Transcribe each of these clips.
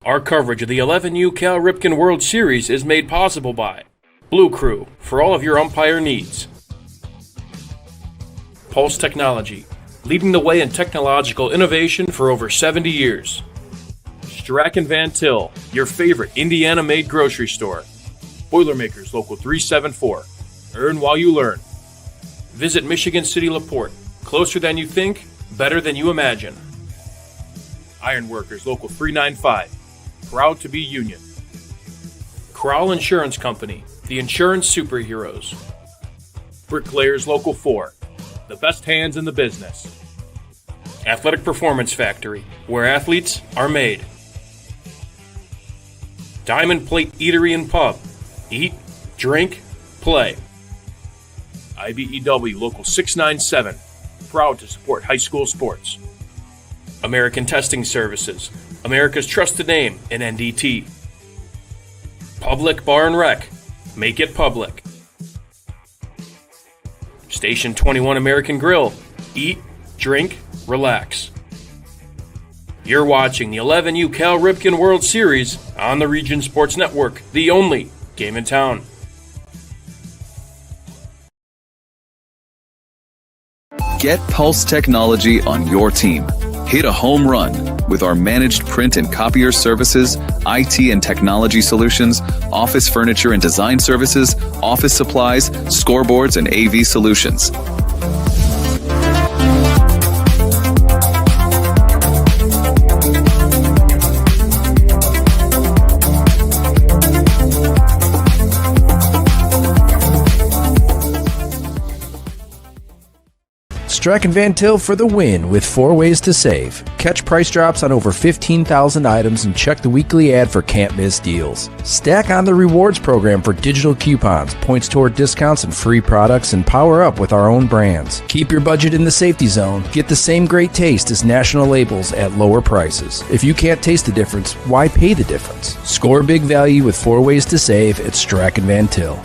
Our coverage of the 11U Cal Ripken World Series is made possible by Blue Crew, for all of your umpire needs. Pulse Technology, leading the way in technological innovation for over 70 years. Strack & Van Til, your favorite Indiana-made grocery store. Boilermakers Local 374. Earn while you learn. Visit Michigan City LaPorte. Closer than you think, better than you imagine. Ironworkers Local 395. Proud to be union. Crowell Insurance Company, the insurance superheroes. Bricklayers Local 4, the best hands in the business. Athletic Performance Factory, where athletes are made. Diamond Plate Eatery and Pub, eat, drink, play. IBEW Local 697, proud to support high school sports. American Testing Services, America's trusted name in NDT. Public Bar and Rec, make it public. Station 21 American Grill, eat, drink, relax. You're watching the 11U Cal Ripken World Series on the Region Sports Network, the only game in town. Get Pulse Technology on your team. Hit a home run with our managed print and copier services, IT and technology solutions, office furniture and design services, office supplies, scoreboards, and AV solutions. Strack & Van Til for the win with 4 ways to save. Catch price drops on over 15,000 items and check the weekly ad for can't miss deals. Stack on the rewards program for digital coupons, points toward discounts and free products, and power up with our own brands. Keep your budget in the safety zone. Get the same great taste as national labels at lower prices. If you can't taste the difference, why pay the difference? Score big value with 4 ways to save at Strack & Van Til.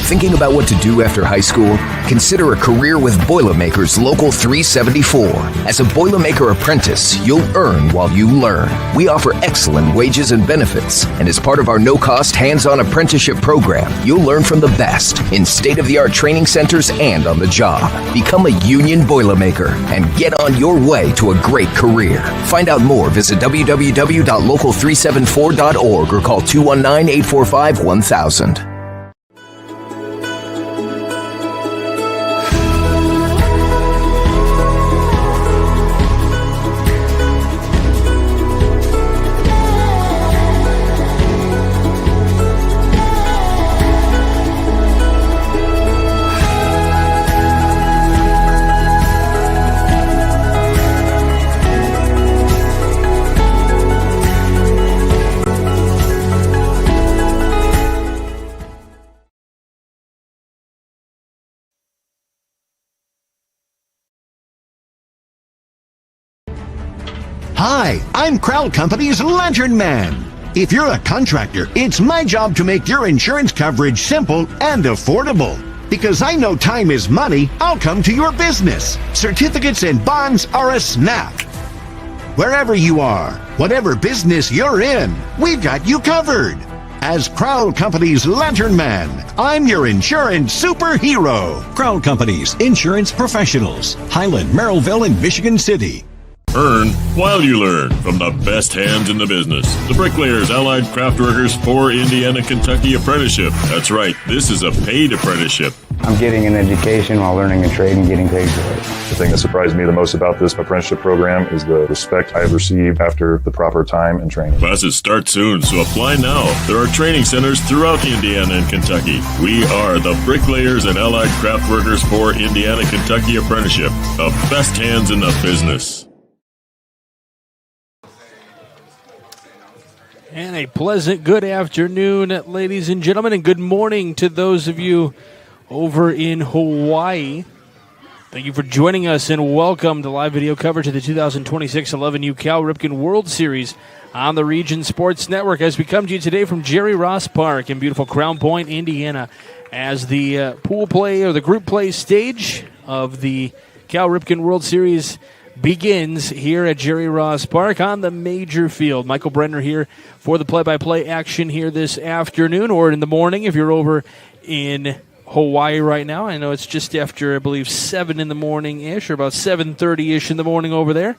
Thinking about what to do after high school? Consider a career with Boilermakers Local 374. As a Boilermaker apprentice, you'll earn while you learn. We offer excellent wages and benefits, and as part of our no-cost hands-on apprenticeship program, you'll learn from the best in state-of-the-art training centers and on the job. Become a union Boilermaker and get on your way to a great career. Find out more, visit www.local374.org or call 219-845-1000. Hi, I'm Crowell Company's Lantern Man. If you're a contractor, it's my job to make your insurance coverage simple and affordable. Because I know time is money, I'll come to your business. Certificates and bonds are a snap. Wherever you are, whatever business you're in, we've got you covered. As Crowell Company's Lantern Man, I'm your insurance superhero. Crowell Company's Insurance Professionals, Highland, Merrillville, and Michigan City. Earn while you learn from the best hands in the business. The Bricklayers Allied Craftworkers for Indiana, Kentucky Apprenticeship. That's right, this is a paid apprenticeship. I'm getting an education while learning a trade and getting paid for it. The thing that surprised me the most about this apprenticeship program is the respect I have received after the proper time and training. Classes start soon, so apply now. There are training centers throughout Indiana and Kentucky. We are the Bricklayers and Allied Craftworkers for Indiana, Kentucky Apprenticeship. The best hands in the business. And a pleasant good afternoon, ladies and gentlemen, and good morning to those of you over in Hawaii. Thank you for joining us, and welcome to live video coverage of the 2026 11U Cal Ripken World Series on the Region Sports Network as we come to you today from Jerry Ross Park in beautiful Crown Point, Indiana, as the pool play or the group play stage of the Cal Ripken World Series begins here at Jerry Ross Park on the major field. Michael Brenner here for the play-by-play action here this afternoon, or in the morning if you're over in Hawaii right now. I know it's just after, I believe, 7 in the morning-ish, or about 7:30-ish in the morning over there.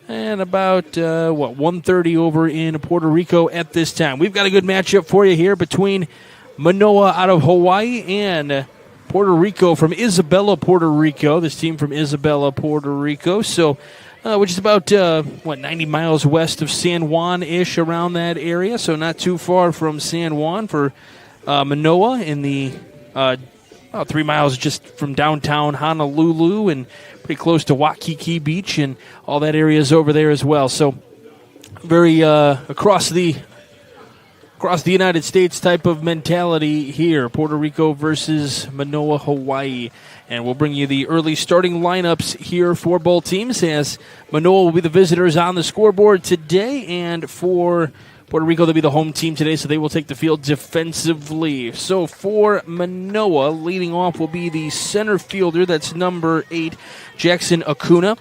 And about, 1:30 over in Puerto Rico at this time. We've got a good matchup for you here between Manoa out of Hawaii and Puerto Rico from Isabela, Puerto Rico. This team from Isabela, Puerto Rico. So, which is about, 90 miles west of San Juan-ish, around that area. So not too far from San Juan for Manoa, in the about 3 miles just from downtown Honolulu, and pretty close to Waikiki Beach and all that area is over there as well. So very across the United States type of mentality here. Puerto Rico versus Manoa, Hawaii. And we'll bring you the early starting lineups here for both teams, as Manoa will be the visitors on the scoreboard today, and for Puerto Rico, they'll be the home team today, so they will take the field defensively. So for Manoa, leading off will be the center fielder, that's number 8, Jackson Acuna,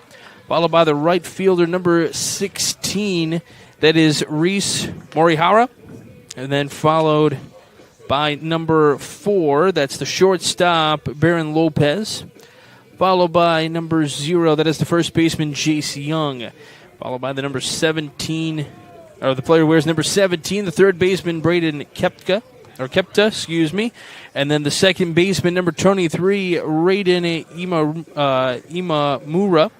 followed by the right fielder, number 16, that is Reese Morihara, and then followed by number 4, that's the shortstop, Baron Lopez, followed by number 0, that is the first baseman, Jace Young, followed by the number 17, or the player who wears number 17, the third baseman, Braden Kepta, and then the second baseman, number 23, Raiden Imamura,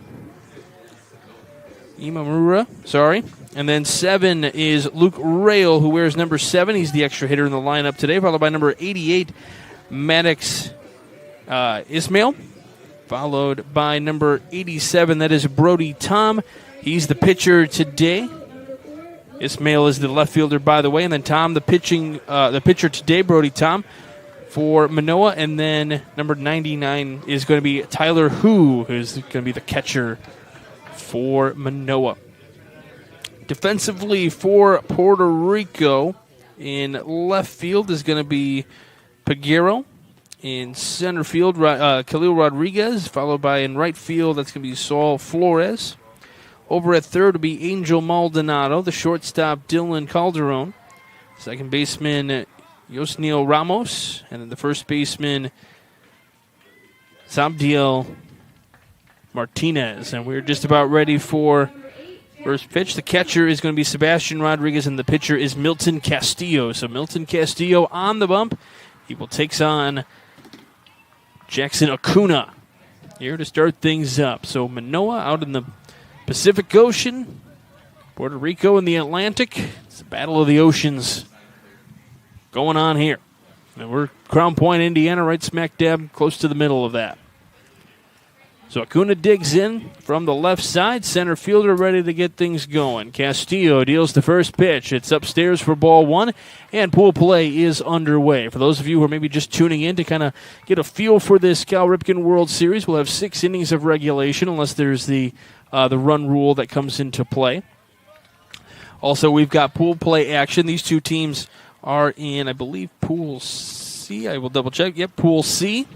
and then 7 is Luke Rail, who wears number 7. He's the extra hitter in the lineup today, followed by number 88, Maddox Ismail, followed by number 87, that is Brody Tom. He's the pitcher today. Ismail is the left fielder, by the way, and then Tom, the pitcher today, Brody Tom, for Manoa, and then number 99 is going to be Tyler Hu, who's going to be the catcher for Manoa. Defensively for Puerto Rico, in left field is going to be Peguero. In center field, Khalil Rodriguez, followed by in right field, that's going to be Saul Flores. Over at third will be Angel Maldonado, the shortstop, Dylan Calderon. Second baseman, Yosniel Ramos. And then the first baseman, Zabdiel Martinez. And we're just about ready for first pitch. The catcher is going to be Sebastian Rodriguez, and the pitcher is Milton Castillo. So Milton Castillo on the bump. He will take on Jackson Acuna here to start things up. So Manoa out in the Pacific Ocean, Puerto Rico in the Atlantic. It's the battle of the oceans going on here. And we're Crown Point, Indiana, right smack dab close to the middle of that. So Acuna digs in from the left side. Center fielder ready to get things going. Castillo deals the first pitch. It's upstairs for ball 1, and pool play is underway. For those of you who are maybe just tuning in to kind of get a feel for this Cal Ripken World Series, we'll have 6 innings of regulation unless there's the run rule that comes into play. Also, we've got pool play action. These two teams are in, I believe, Pool C. I will double check. Yep, Pool C.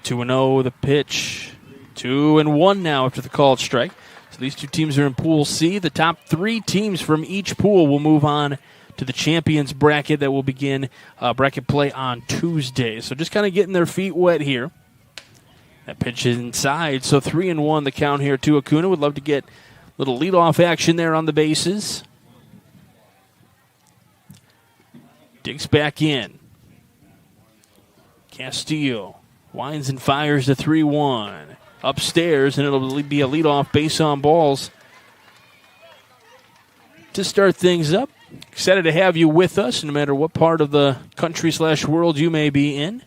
2-0 the pitch. 2-1 now after the called strike. So these two teams are in Pool C. The top 3 teams from each pool will move on to the champions bracket that will begin bracket play on Tuesday. So just kind of getting their feet wet here. That pitch is inside, so 3-1 the count here to Acuna. Would love to get a little leadoff action there on the bases. Digs back in. Castillo winds and fires to 3-1. Upstairs, and it'll be a leadoff base on balls to start things up. Excited to have you with us, no matter what part of the country/world you may be in.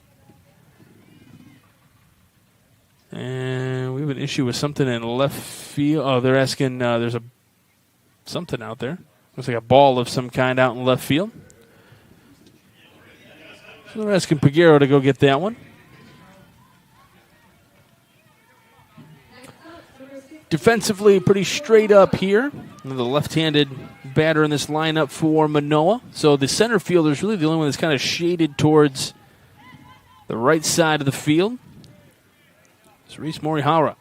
And we have an issue with something in left field. Oh, they're asking, there's something out there. Looks like a ball of some kind out in left field. So they're asking Peguero to go get that one. Defensively, pretty straight up here. The left-handed batter in this lineup for Manoa. So the center fielder is really the only one that's kind of shaded towards the right side of the field. It's Reese Morihara.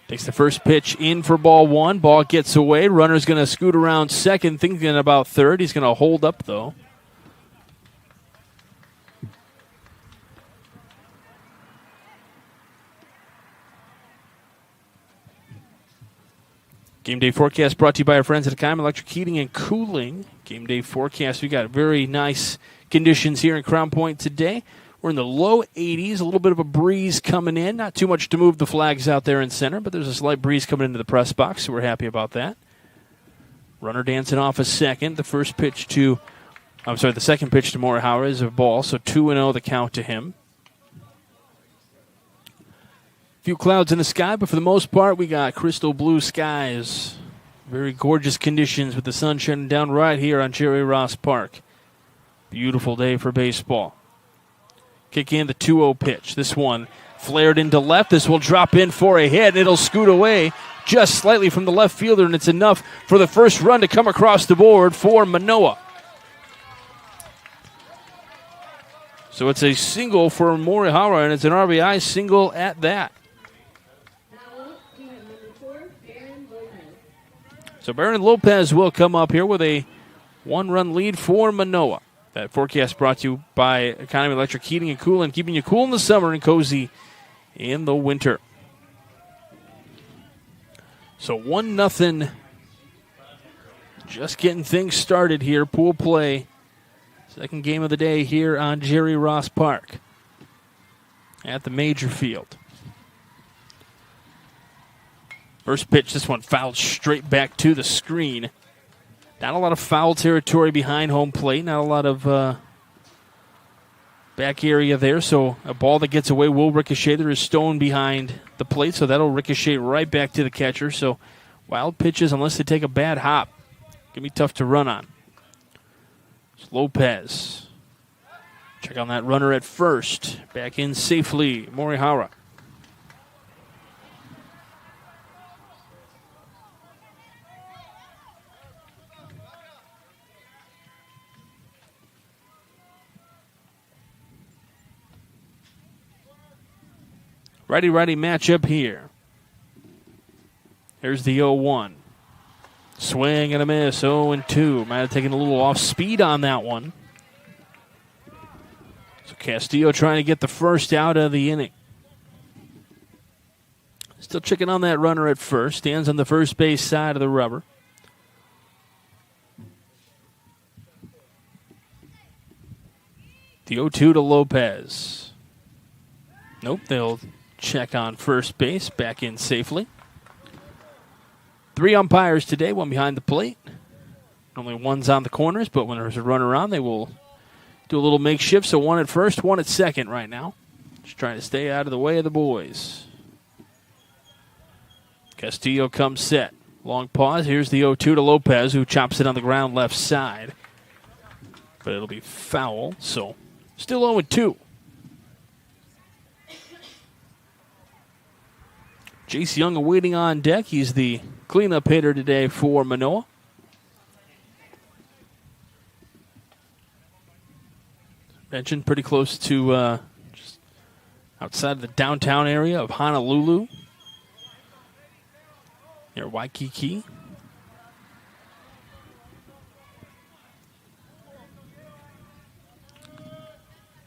Takes the first pitch in for ball one. Ball gets away. Runner's going to scoot around second, thinking about third. He's going to hold up, though. Game day forecast brought to you by our friends at Akime Electric Heating and Cooling. Game day forecast, we got very nice conditions here in Crown Point today. We're in the low 80s, a little bit of a breeze coming in. Not too much to move the flags out there in center, but there's a slight breeze coming into the press box, so we're happy about that. Runner dancing off a second. The second pitch to Morihara is a ball, so 2-0 the count to him. Few clouds in the sky, but for the most part, we got crystal blue skies. Very gorgeous conditions with the sun shining down right here on Jerry Ross Park. Beautiful day for baseball. Kick in the 2-0 pitch. This one flared into left. This will drop in for a hit, and it'll scoot away just slightly from the left fielder, and it's enough for the first run to come across the board for Manoa. So it's a single for Morihara, and it's an RBI single at that. So Baron Lopez will come up here with a one-run lead for Manoa. That forecast brought to you by Economy Electric Heating and Cooling, keeping you cool in the summer and cozy in the winter. So 1-0. Just getting things started here. Pool play. Second game of the day here on Jerry Ross Park at the Major Field. First pitch, this one fouled straight back to the screen. Not a lot of foul territory behind home plate. Not a lot of back area there. So a ball that gets away will ricochet. There is stone behind the plate, so that'll ricochet right back to the catcher. So wild pitches, unless they take a bad hop, can be tough to run on. It's Lopez. Check on that runner at first. Back in safely, Morihara. Righty-righty matchup here. Here's the 0-1. Swing and a miss, 0-2. Might have taken a little off speed on that one. So Castillo trying to get the first out of the inning. Still checking on that runner at first. Stands on the first base side of the rubber. The 0-2 to Lopez. Nope, they'll check on first base, back in safely. 3 umpires today, one behind the plate. Only one's on the corners, but when there's a runner on, they will do a little makeshift. So one at first, one at second right now. Just trying to stay out of the way of the boys. Castillo comes set. Long pause. Here's the 0-2 to Lopez, who chops it on the ground left side. But it'll be foul, so still 0-2. Jace Young awaiting on deck. He's the cleanup hitter today for Manoa. Mentioned pretty close to just outside of the downtown area of Honolulu, near Waikiki.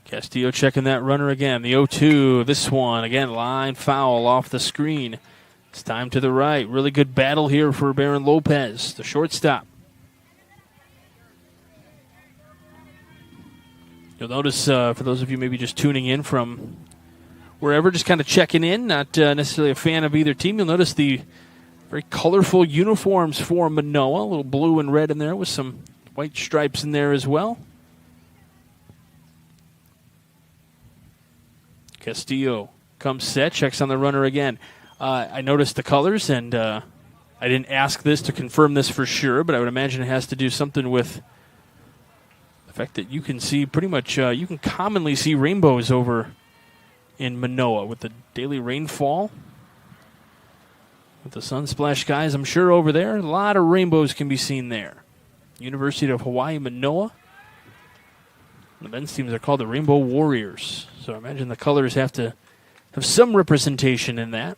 Castillo checking that runner again. The 0-2. This one, again, line foul off the screen. It's time to the right. Really good battle here for Baron Lopez, the shortstop. You'll notice, for those of you maybe just tuning in from wherever, just kind of checking in, not necessarily a fan of either team, you'll notice the very colorful uniforms for Manoa. A little blue and red in there with some white stripes in there as well. Castillo comes set, checks on the runner again. I noticed the colors, and I didn't ask this to confirm this for sure, but I would imagine it has to do something with the fact that you can see pretty much, you can commonly see rainbows over in Manoa with the daily rainfall. With the sun-splashed skies, I'm sure over there, a lot of rainbows can be seen there. University of Hawaii, Manoa. The men's teams are called the Rainbow Warriors. So I imagine the colors have to have some representation in that.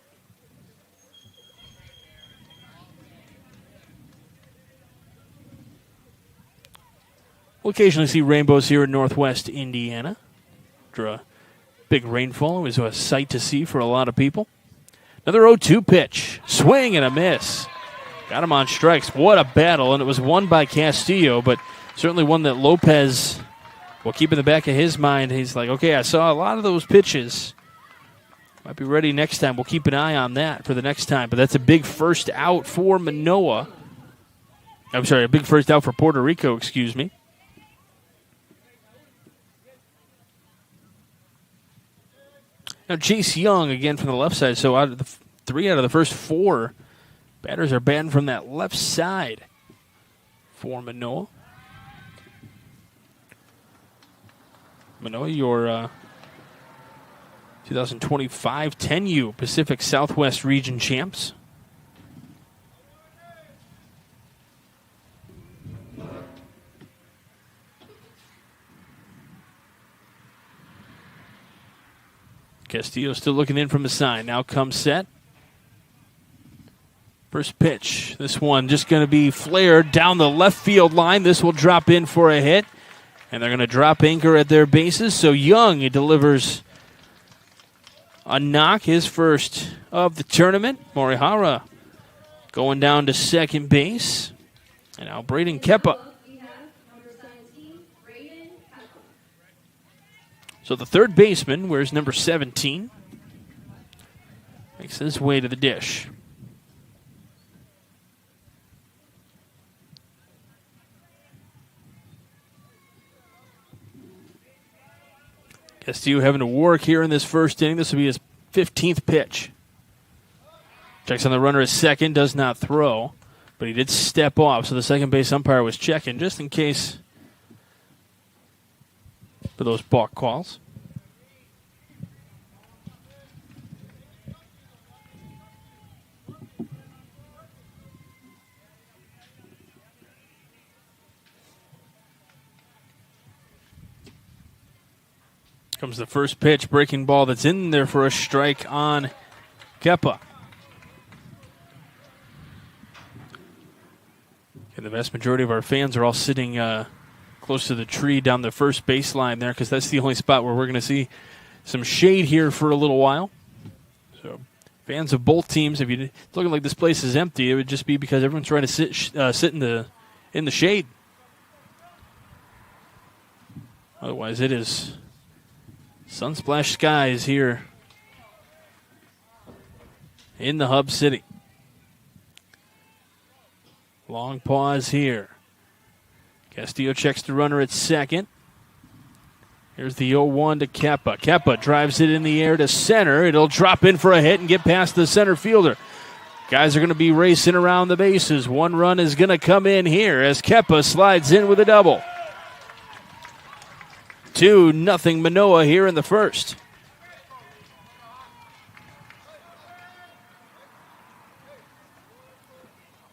We'll occasionally see rainbows here in northwest Indiana. After a big rainfall, it was a sight to see for a lot of people. Another 0-2 pitch. Swing and a miss. Got him on strikes. What a battle, and it was won by Castillo, but certainly one that Lopez will keep in the back of his mind. He's like, okay, I saw a lot of those pitches. Might be ready next time. We'll keep an eye on that for the next time. But that's a big first out for Manoa. I'm sorry, a big first out for Puerto Rico, excuse me. Now Chase Young again from the left side. So out of the 3 out of the first 4 batters are batting from that left side for Manoa. Manoa, your 2025 10U Pacific Southwest Region champs. Castillo still looking in from the side. Now comes set. First pitch. This one just going to be flared down the left field line. This will drop in for a hit. And they're going to drop anchor at their bases. So Young, he delivers a knock, his first of the tournament. Morihara going down to second base. And now Braden Kepa. So the third baseman wears number 17. Makes his way to the dish. Castillo having to work here in this first inning. This will be his 15th pitch. Checks on the runner at second, does not throw, but he did step off, so the second base umpire was checking just in case for those balk calls. Comes the first pitch, breaking ball that's in there for a strike on Kepa. And the vast majority of our fans are all sitting close to the tree down the first baseline there because that's the only spot where we're going to see some shade here for a little while. So fans of both teams, if it's looking like this place is empty, it would just be because everyone's trying to sit in the shade. Otherwise, it is sunsplash skies here in the Hub City. Long pause here. Castillo checks the runner at second. Here's the 0-1 to Kepa. Kepa drives it in the air to center. It'll drop in for a hit and get past the center fielder. Guys are going to be racing around the bases. One run is going to come in here as Kepa slides in with a double. 2-0 Manoa here in the first.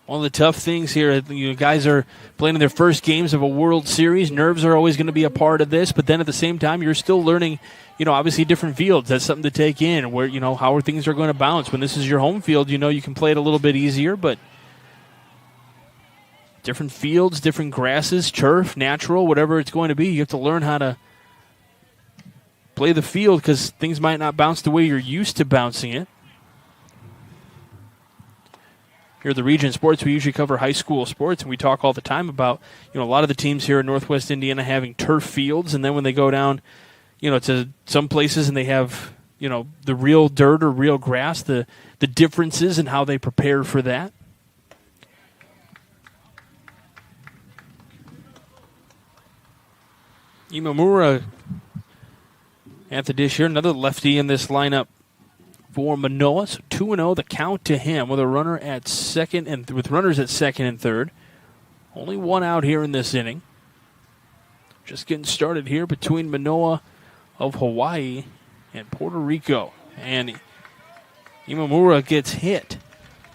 One of the tough things here, you guys are playing in their first games of a World Series. Nerves are always going to be a part of this, but then at the same time, you're still learning, obviously different fields. That's something to take in, where, how things are going to bounce. When this is your home field, you can play it a little bit easier, but different fields, different grasses, turf, natural, whatever it's going to be, you have to learn how to play the field because things might not bounce the way you're used to bouncing it. Here at the Region Sports, we usually cover high school sports, and we talk all the time about, a lot of the teams here in Northwest Indiana having turf fields, and then when they go down, to some places and they have, the real dirt or real grass, the differences in how they prepare for that. Imamura at the dish here, another lefty in this lineup for Manoa. So 2-0, the count to him with a runner at second and with runners at second and third. Only one out here in this inning. Just getting started here between Manoa of Hawaii and Puerto Rico. And Imamura gets hit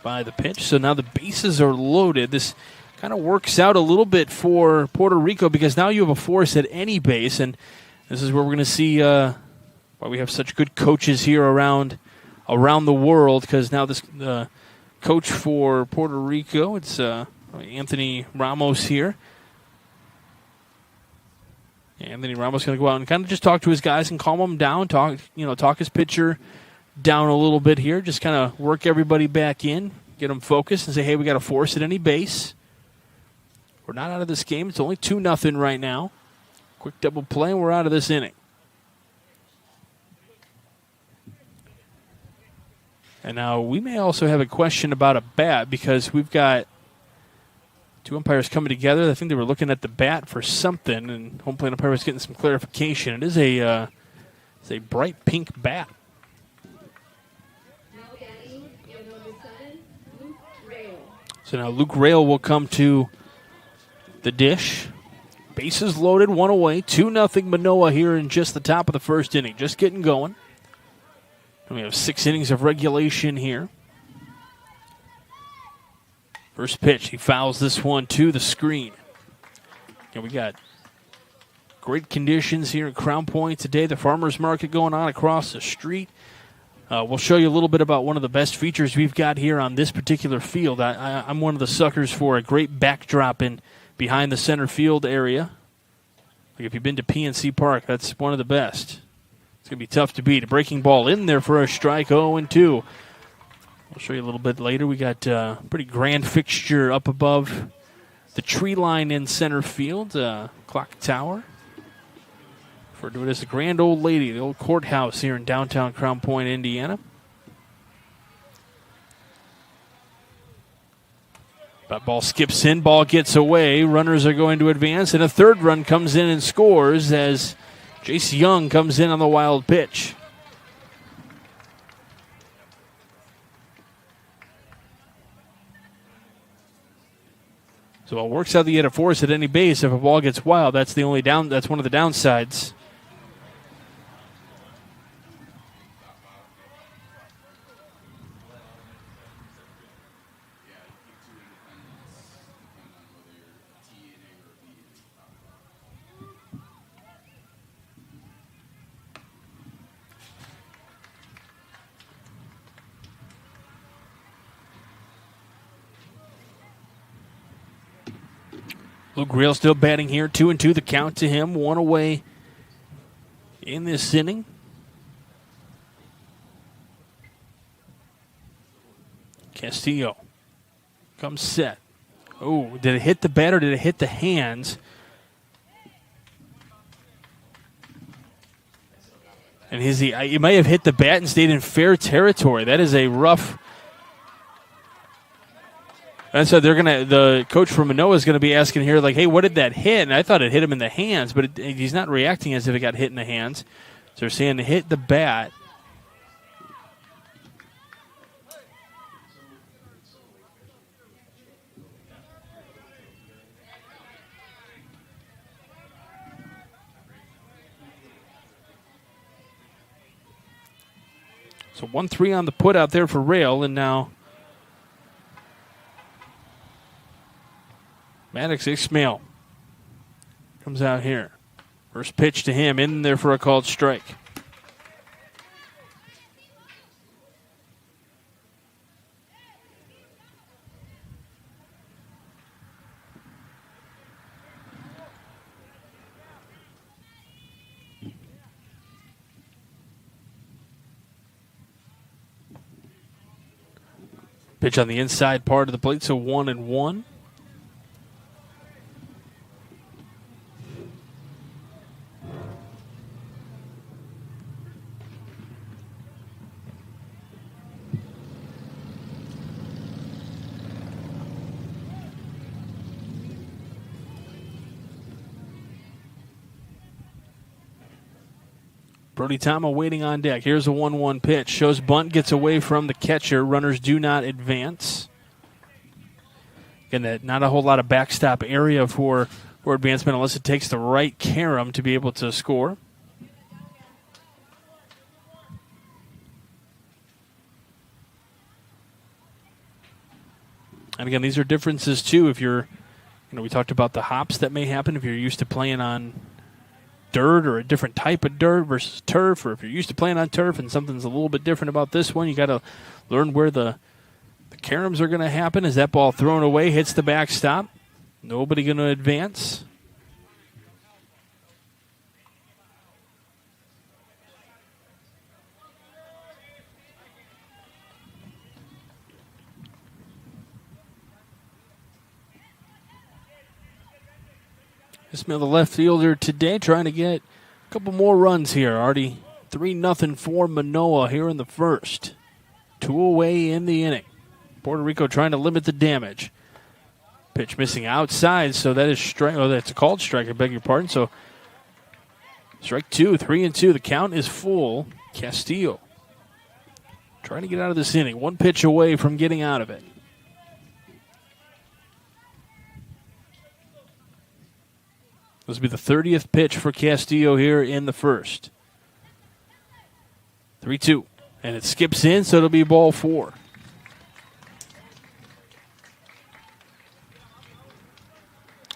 by the pitch. So now the bases are loaded. This kind of works out a little bit for Puerto Rico because now you have a force at any base. And this is where we're going to see why we have such good coaches here around the world, because now this coach for Puerto Rico, it's Anthony Ramos here. Anthony Ramos going to go out and kind of just talk to his guys and calm them down, talk his pitcher down a little bit here, just kind of work everybody back in, get them focused and say, hey, we got to force at any base. We're not out of this game. It's only 2-0 right now. Quick double play, and we're out of this inning. And now we may also have a question about a bat because we've got two umpires coming together. I think they were looking at the bat for something, and home plate umpire was getting some clarification. It is it's a bright pink bat. So now Luke Rail will come to the dish. Bases loaded, one away, 2-0 Manoa here in just the top of the first inning. Just getting going. And we have 6 innings of regulation here. First pitch, he fouls this one to the screen. And we got great conditions here in Crown Point today. The farmers market going on across the street. We'll show you a little bit about one of the best features we've got here on this particular field. I'm one of the suckers for a great backdrop in behind the center field area. Like if you've been to PNC Park, that's one of the best. It's going to be tough to beat. A breaking ball in there for a strike, 0-2. We'll show you a little bit later. We got a pretty grand fixture up above the tree line in center field, clock tower. Referred to it as the Grand Old Lady, the old courthouse here in downtown Crown Point, Indiana. That ball skips in, ball gets away. Runners are going to advance, and a third run comes in and scores as Jace Young comes in on the wild pitch. So it works out that you had to force at any base. If a ball gets wild, that's the only down. That's one of the downsides. Luke Rail still batting here, 2-2 the count to him, one away in this inning. Castillo comes set. Oh, did it hit the bat or did it hit the hands? And he might have hit the bat and stayed in fair territory. That is a rough. And so the coach from Manoa is going to be asking here, like, hey, what did that hit? And I thought it hit him in the hands, but he's not reacting as if it got hit in the hands. So they're saying it hit the bat. So 1-3 on the put out there for Rail, and now Maddox Ismail comes out here. First pitch to him, in there for a called strike. Pitch on the inside part of the plate, so 1-1. Brody Tama waiting on deck. Here's a 1-1 pitch. Shows bunt, gets away from the catcher. Runners do not advance. Again, not a whole lot of backstop area for advancement unless it takes the right carom to be able to score. And again, these are differences too. If you're, we talked about the hops that may happen if you're used to playing on dirt or a different type of dirt versus turf, or if you're used to playing on turf and something's a little bit different about this one, you got to learn where the caroms are going to happen. As that ball thrown away, hits the backstop. Nobody going to advance. Ismail, the left fielder today, trying to get a couple more runs here. Already 3-0 for Manoa here in the first. 2 away in the inning. Puerto Rico trying to limit the damage. Pitch missing outside, so that is strike. Oh, that's a called strike. I beg your pardon. So strike 2, 3-2. The count is full. Castillo trying to get out of this inning. 1 pitch away from getting out of it. This will be the 30th pitch for Castillo here in the first. 3-2. And it skips in, so it'll be ball 4.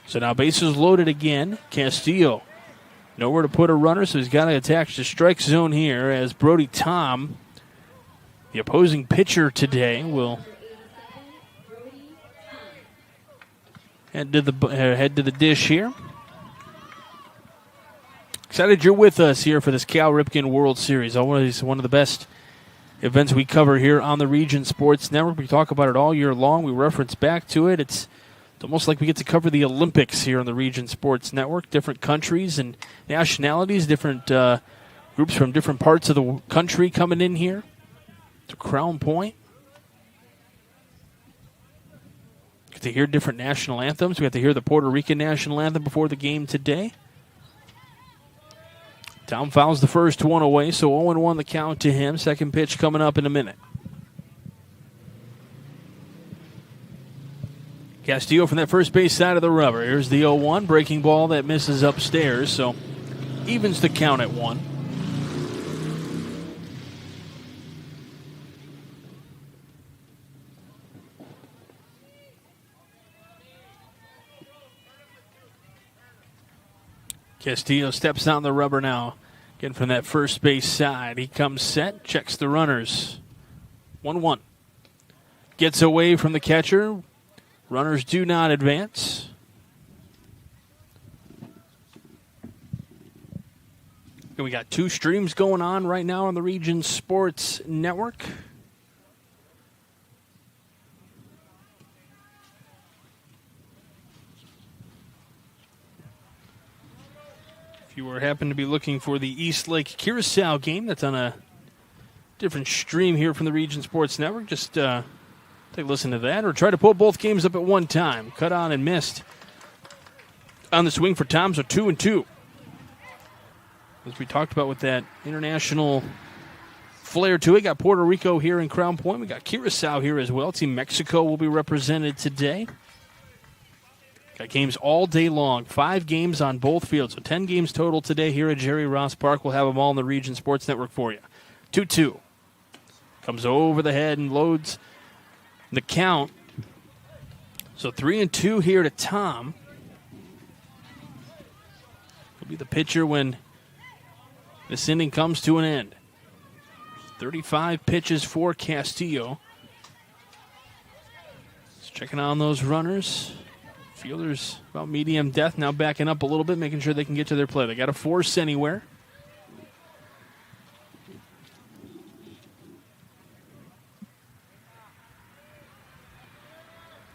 So now bases loaded again. Castillo nowhere to put a runner, so he's got to attach the strike zone here as Brody Tom, the opposing pitcher today, will head to the dish here. Excited you're with us here for this Cal Ripken World Series. Always one of the best events we cover here on the Region Sports Network. We talk about it all year long. We reference back to it. It's almost like we get to cover the Olympics here on the Region Sports Network. Different countries and nationalities, different groups from different parts of the country coming in here to Crown Point. Get to hear different national anthems. We got to hear the Puerto Rican national anthem before the game today. Tom fouls the first one away, so 0-1 the count to him. Second pitch coming up in a minute. Castillo from that first base side of the rubber. Here's the 0-1, breaking ball that misses upstairs, so evens the count at 1. Castillo steps on the rubber now. Again from that first base side. He comes set, checks the runners. 1-1. Gets away from the catcher. Runners do not advance. And we got 2 streams going on right now on the Region Sports Network. If you happen to be looking for the East Lake Curacao game, that's on a different stream here from the Region Sports Network. Just take a listen to that, or try to pull both games up at one time. Cut on and missed on the swing for Tom, so 2-2. As we talked about with that international flair to it, got Puerto Rico here in Crown Point. We got Curacao here as well. Team Mexico will be represented today. Got games all day long. 5 games on both fields. So 10 games total today here at Jerry Ross Park. We'll have them all on the Region Sports Network for you. 2-2. Comes over the head and loads the count. So 3-2 here to Tom. He'll be the pitcher when this inning comes to an end. 35 pitches for Castillo. Just checking on those runners. Fielders about medium depth, now backing up a little bit, making sure they can get to their play. They got to force anywhere.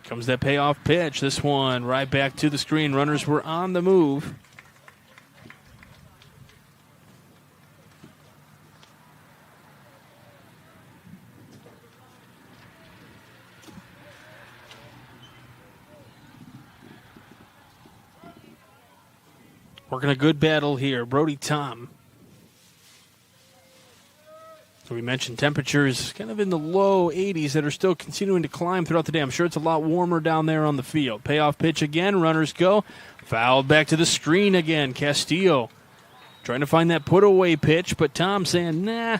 Comes that payoff pitch. This one right back to the screen. Runners were on the move. Working a good battle here. Brody Tom. So we mentioned temperatures kind of in the low 80s that are still continuing to climb throughout the day. I'm sure it's a lot warmer down there on the field. Payoff pitch again. Runners go. Fouled back to the screen again. Castillo trying to find that put-away pitch, but Tom saying, nah.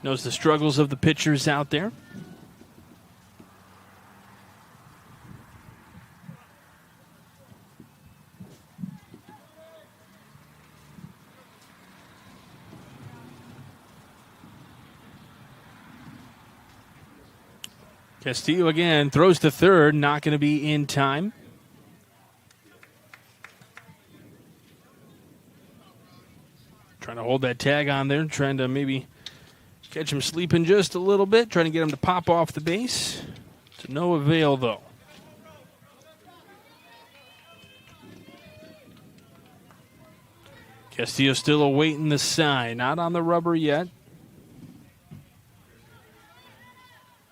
Knows the struggles of the pitchers out there. Castillo again throws to third, not going to be in time. Trying to hold that tag on there, trying to maybe catch him sleeping just a little bit, trying to get him to pop off the base. To no avail, though. Castillo still awaiting the sign. Not on the rubber yet.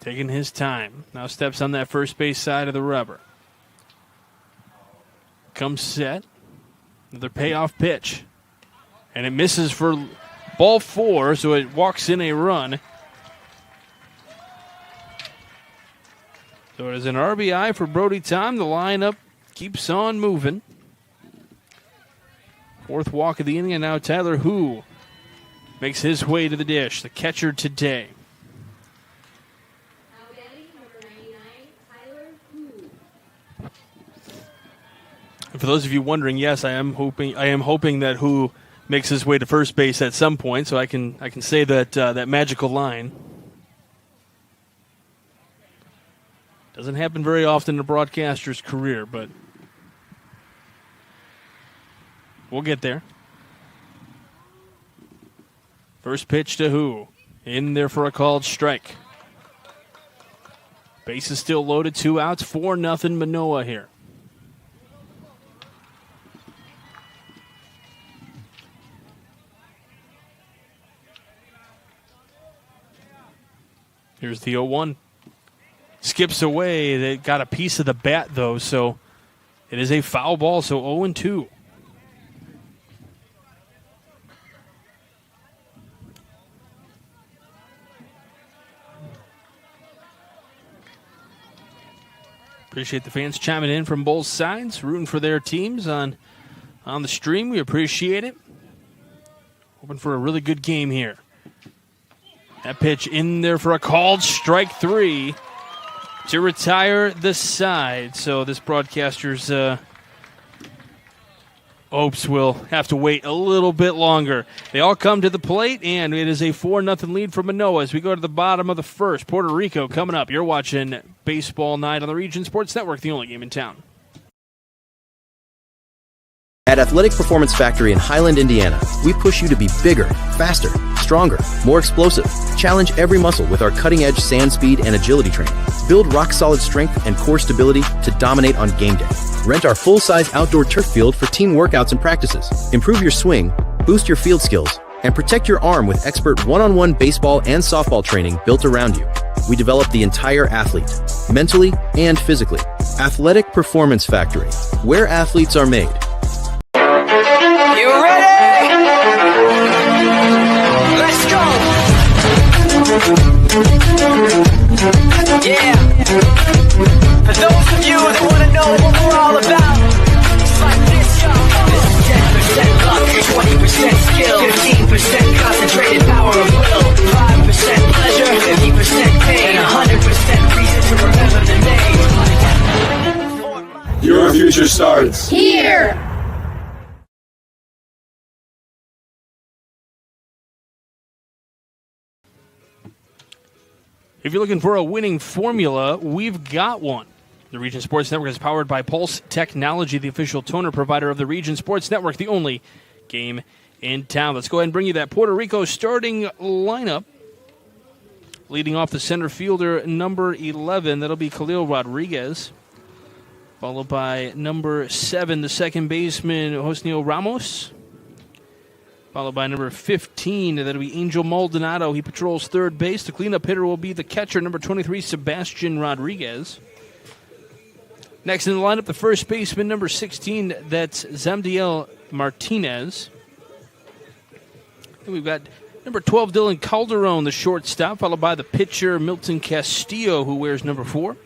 Taking his time. Now steps on that first base side of the rubber. Comes set. Another payoff pitch. And it misses for ball 4, so it walks in a run. So it is an RBI for Brody Tom. The lineup keeps on moving. Fourth walk of the inning, and now Tyler Hu makes his way to the dish, the catcher today. And for those of you wondering, yes, I am hoping that Hu makes his way to first base at some point, so I can say that that magical line. Doesn't happen very often in a broadcaster's career, but we'll get there. First pitch to Hu. In there for a called strike. Base is still loaded, 2 outs, 4-0 Manoa here. Here's the 0-1. Skips away. They got a piece of the bat, though, so it is a foul ball, so 0-2. Appreciate the fans chiming in from both sides, rooting for their teams on the stream. We appreciate it. Hoping for a really good game here. That pitch in there for a called strike 3 to retire the side. So this broadcaster's hopes will have to wait a little bit longer. They all come to the plate, and it is a 4-0 lead for Manoa as we go to the bottom of the first. Puerto Rico coming up. You're watching Baseball Night on the Region Sports Network, the only game in town. At Athletic Performance Factory in Highland, Indiana, we push you to be bigger, faster, stronger, more explosive. Challenge every muscle with our cutting-edge sand speed and agility training. Build rock-solid strength and core stability to dominate on game day. Rent our full-size outdoor turf field for team workouts and practices. Improve your swing, boost your field skills, and protect your arm with expert one-on-one baseball and softball training built around you. We develop the entire athlete, mentally and physically. Athletic Performance Factory, where athletes are made. You ready? Let's go! Yeah! For those of you that want to know what we're all about, it's like this, y'all. This is 10% luck, 20% skill, 15% concentrated power of will, 5% pleasure, 50% pain, and 100% reason to remember the name. Your future starts here! If you're looking for a winning formula, we've got one. The Region Sports Network is powered by Pulse Technology, the official toner provider of the Region Sports Network, the only game in town. Let's go ahead and bring you that Puerto Rico starting lineup. Leading off the center fielder, number 11, that'll be Khalil Rodriguez. Followed by number 7, the second baseman, Josnio Ramos. Followed by number 15, that'll be Angel Maldonado. He patrols third base. The cleanup hitter will be the catcher, number 23, Sebastian Rodriguez. Next in the lineup, the first baseman, number 16, that's Zamdiel Martinez. And we've got number 12, Dylan Calderon, the shortstop, followed by the pitcher, Milton Castillo, who wears number 4.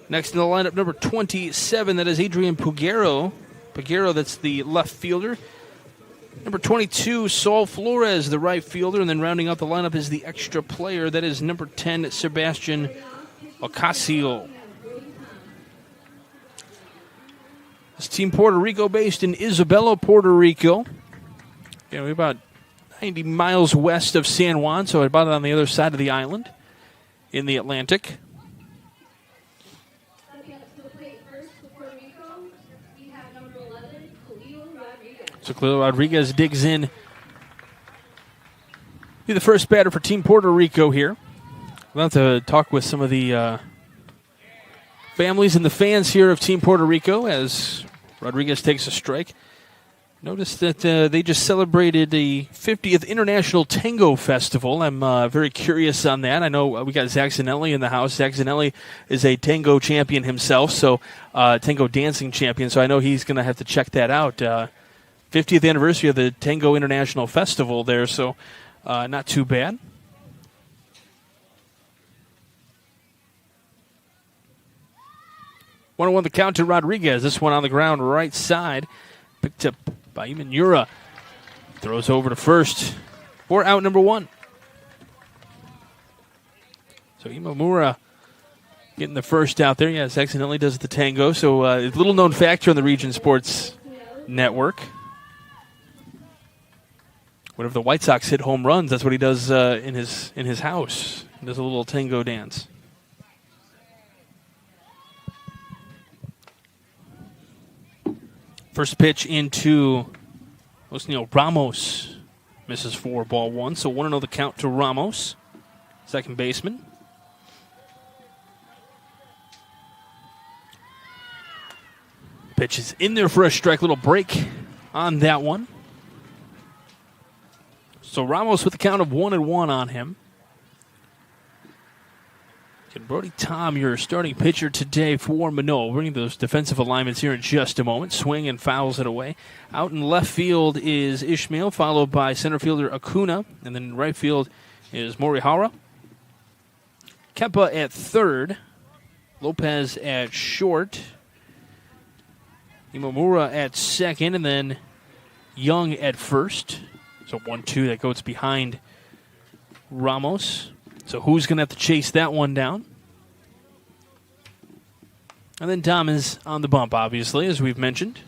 Next in the lineup, number 27, that is Adrian Puguero. Puguero, that's the left fielder. Number 22, Saul Flores, the right fielder. And then rounding out the lineup is the extra player. That is number 10, Sebastian Ocasio. This team, Puerto Rico, based in Isabela, Puerto Rico. Yeah, we're about 90 miles west of San Juan, so about on the other side of the island in the Atlantic. So Khalil Rodriguez digs in. Be the first batter for Team Puerto Rico here. We'll have to talk with some of the families and the fans here of Team Puerto Rico as Rodriguez takes a strike. Noticed that they just celebrated the 50th International Tango Festival. I'm very curious on that. I know we got Zach Zanelli in the house. Zach Zanelli is a tango champion himself, so tango dancing champion, so I know he's going to have to check that out. 50th anniversary of the Tango International Festival there, so not too bad. One the count to Rodriguez. This one on the ground right side. Picked up by Manoa. Throws over to first for out number one. So Imamura getting the first out there. Yes, accidentally does the tango. So a little-known factor on the Region Sports Network. Whenever the White Sox hit home runs, that's what he does in his house. He does a little tango dance. First pitch into Osnio Ramos. Misses 4, ball 1. So 1-0 the count to Ramos, second baseman. Pitch is in there for a strike. Little break on that one. So Ramos with a count of 1-1 on him. And Brody Tom, your starting pitcher today for Manoa. Bringing those defensive alignments here in just a moment. Swing and fouls it away. Out in left field is Ishmael, followed by center fielder Acuna. And then in right field is Morihara. Kempa at third. Lopez at short. Imamura at second. And then Young at first. So 1-2 that goes behind Ramos. So who's going to have to chase that one down? And then Tom is on the bump, obviously, as we've mentioned.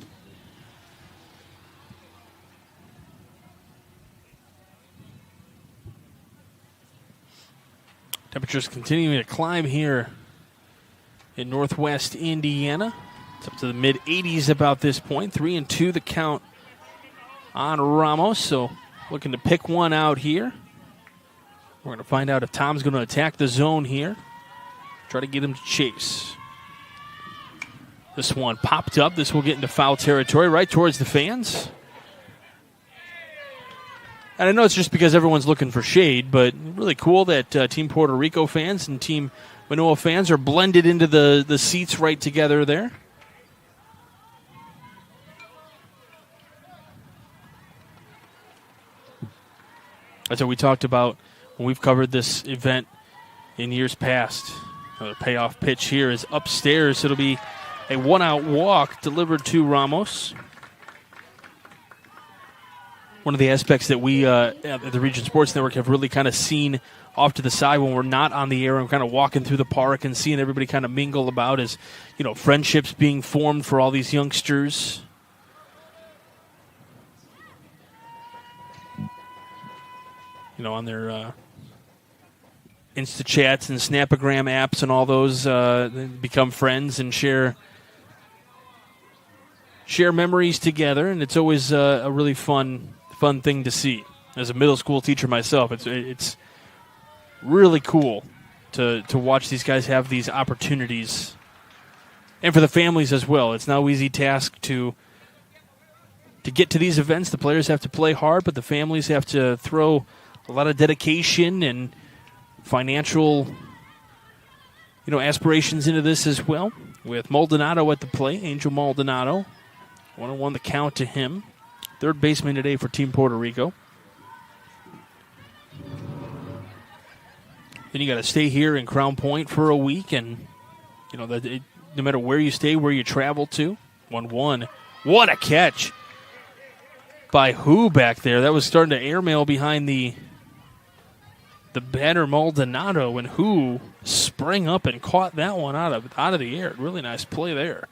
Temperatures continuing to climb here in northwest Indiana. It's up to the mid-80s about this point. 3-2 the count on Ramos. So looking to pick one out here. We're going to find out if Tom's going to attack the zone here. Try to get him to chase. This one popped up. This will get into foul territory right towards the fans. And I know it's just because everyone's looking for shade, but really cool that Team Puerto Rico fans and Team Manoa fans are blended into the seats right together there. That's what we talked about when we've covered this event in years past. Another payoff pitch here is upstairs. It'll be a one-out walk delivered to Ramos. One of the aspects that we at the Region Sports Network have really kind of seen off to the side when we're not on the air and kind of walking through the park and seeing everybody kind of mingle about is, friendships being formed for all these youngsters. On their Insta-chats and Snapagram apps and all those, become friends and share memories together, and it's always a really fun thing to see. As a middle school teacher myself, it's really cool to watch these guys have these opportunities, and for the families as well. It's no easy task to get to these events. The players have to play hard, but the families have to throw a lot of dedication and financial, aspirations into this as well. With Maldonado at the plate, Angel Maldonado, 1-1 the count to him. Third baseman today for Team Puerto Rico. Then you got to stay here in Crown Point for a week, and no matter where you stay, where you travel to. 1-1. What a catch by Who back there. That was starting to airmail behind the batter Maldonado, and Who sprang up and caught that one out of the air. Really nice play there.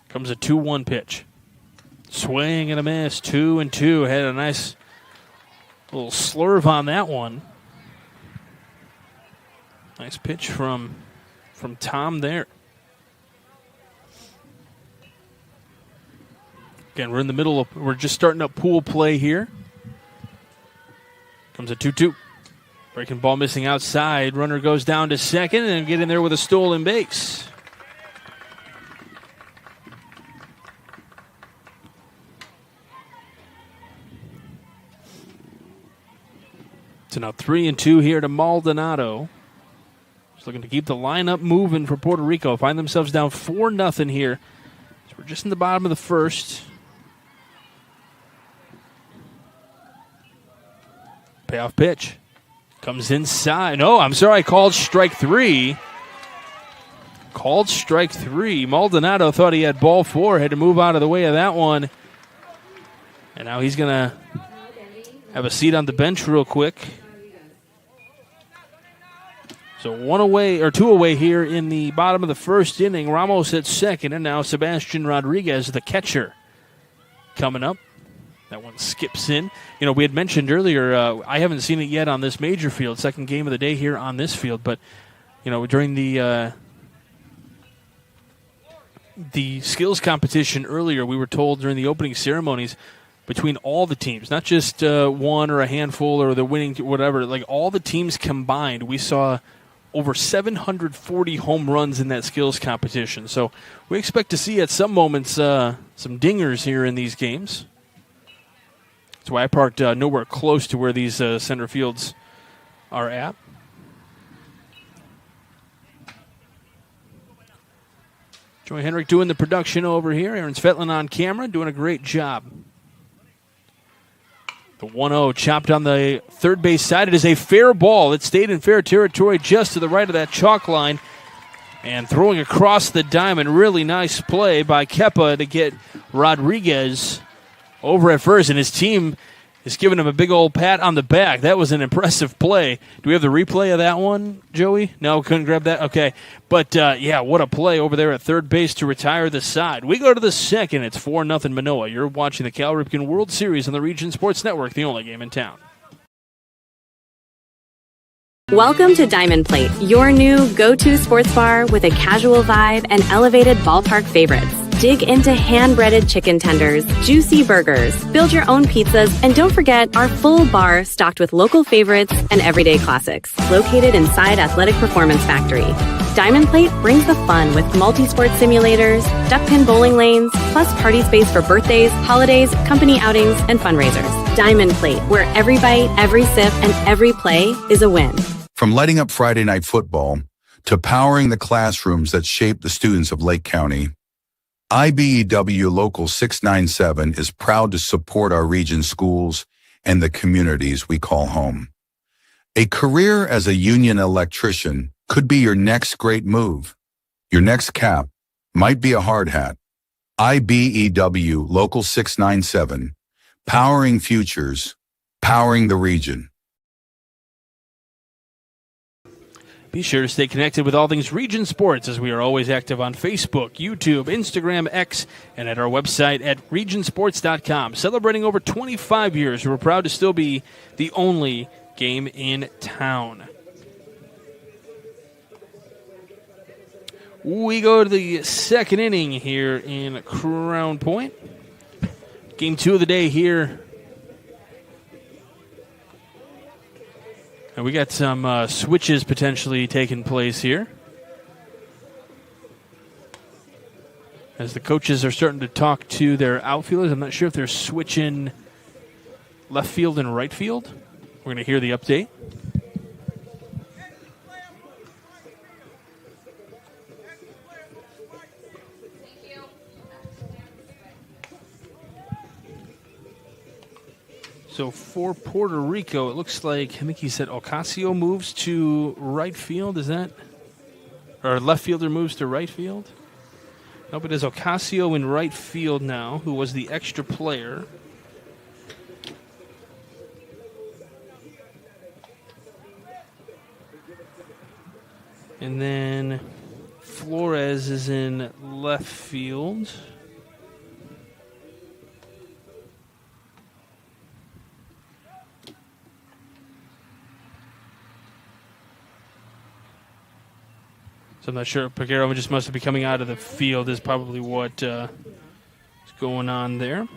Comes a 2-1 pitch. Swing and a miss. 2-2. Had a nice little slurve on that one. Nice pitch from Tom there. Again, we're just starting up pool play here. Comes a 2-2. Breaking ball missing outside. Runner goes down to second and get in there with a stolen base. So now 3-2 here to Maldonado. Just looking to keep the lineup moving for Puerto Rico. Find themselves down 4-0 here. So we're just in the bottom of the first. Payoff pitch. Comes inside. No, I'm sorry. I called strike 3. Called strike 3. Maldonado thought he had ball 4. Had to move out of the way of that one. And now he's going to have a seat on the bench real quick. So 2 away here in the bottom of the first inning. Ramos at second, and now Sebastian Rodriguez, the catcher, coming up. That one skips in. You know, we had mentioned earlier, I haven't seen it yet on this major field, second game of the day here on this field, but, you know, during the skills competition earlier, we were told during the opening ceremonies between all the teams, not just one or a handful or the winning, whatever, like all the teams combined, we saw over 740 home runs in that skills competition. So we expect to see at some moments some dingers here in these games. That's why I parked nowhere close to where these center fields are at. Joey Henrik doing the production over here. Aaron Svetlin on camera, doing a great job. The 1-0 chopped on the third base side. It is a fair ball. It stayed in fair territory just to the right of that chalk line. And throwing across the diamond, really nice play by Kepa to get Rodriguez over at first, and his team is giving him a big old pat on the back. That was an impressive play. Do we have the replay of that one, Joey? No, couldn't grab that? Okay. But, yeah, what a play over there at third base to retire the side. We go to the second. It's 4-0 Manoa. You're watching the Cal Ripken World Series on the Region Sports Network, the only game in town. Welcome to Diamond Plate, your new go-to sports bar with a casual vibe and elevated ballpark favorites. Dig into hand-breaded chicken tenders, juicy burgers, build your own pizzas, and don't forget our full bar stocked with local favorites and everyday classics. Located inside Athletic Performance Factory. Diamond Plate brings the fun with multi-sport simulators, duck pin bowling lanes, plus party space for birthdays, holidays, company outings, and fundraisers. Diamond Plate, where every bite, every sip, and every play is a win. From lighting up Friday night football to powering the classrooms that shape the students of Lake County, IBEW Local 697 is proud to support our region's schools and the communities we call home. A career as a union electrician could be your next great move. Your next cap might be a hard hat. IBEW Local 697, powering futures, powering the region. Be sure to stay connected with all things Region Sports, as we are always active on Facebook, YouTube, Instagram, X, and at our website at regionsports.com. Celebrating over 25 years, we're proud to still be the only game in town. We go to the second inning here in Crown Point. Game 2 of the day here. And we got some switches potentially taking place here, as the coaches are starting to talk to their outfielders. I'm not sure if they're switching left field and right field. We're going to hear the update. So for Puerto Rico, it looks like, I think he said Ocasio moves to right field. Is that? Or left fielder moves to right field? Nope, it is Ocasio in right field now, who was the extra player. And then Flores is in left field. So I'm not sure. Peguero just must be coming out of the field is probably what is going on there.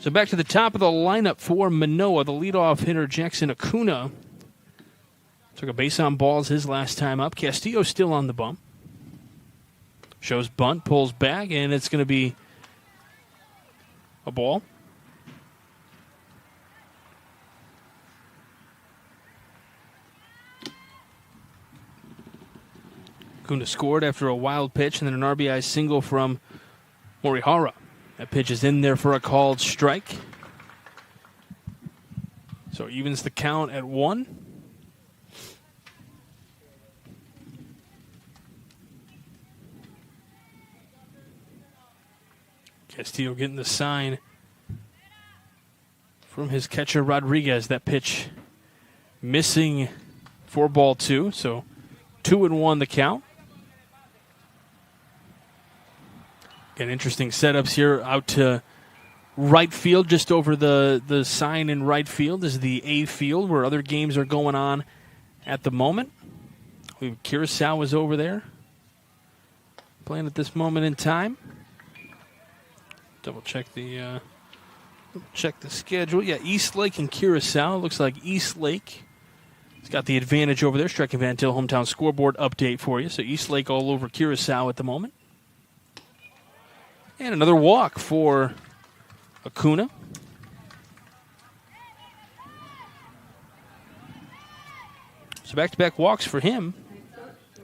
So back to the top of the lineup for Manoa. The leadoff hitter, Jackson Acuna, took a base on balls his last time up. Castillo still on the bump. Shows bunt, pulls back, and it's going to be a ball. Kuna scored after a wild pitch and then an RBI single from Morihara. That pitch is in there for a called strike. So evens the count at 1. Castillo getting the sign from his catcher Rodriguez. That pitch missing for ball 2. So 2-1 the count. Again, interesting setups here out to right field, just over the sign in right field is the A field where other games are going on at the moment. Curacao is over there playing at this moment in time. Double check the schedule. Yeah, East Lake and Curacao. Looks like East Lake has got the advantage over there. Striking Van Til hometown scoreboard update for you. So East Lake all over Curacao at the moment. And another walk for Acuna. So back-to-back walks for him.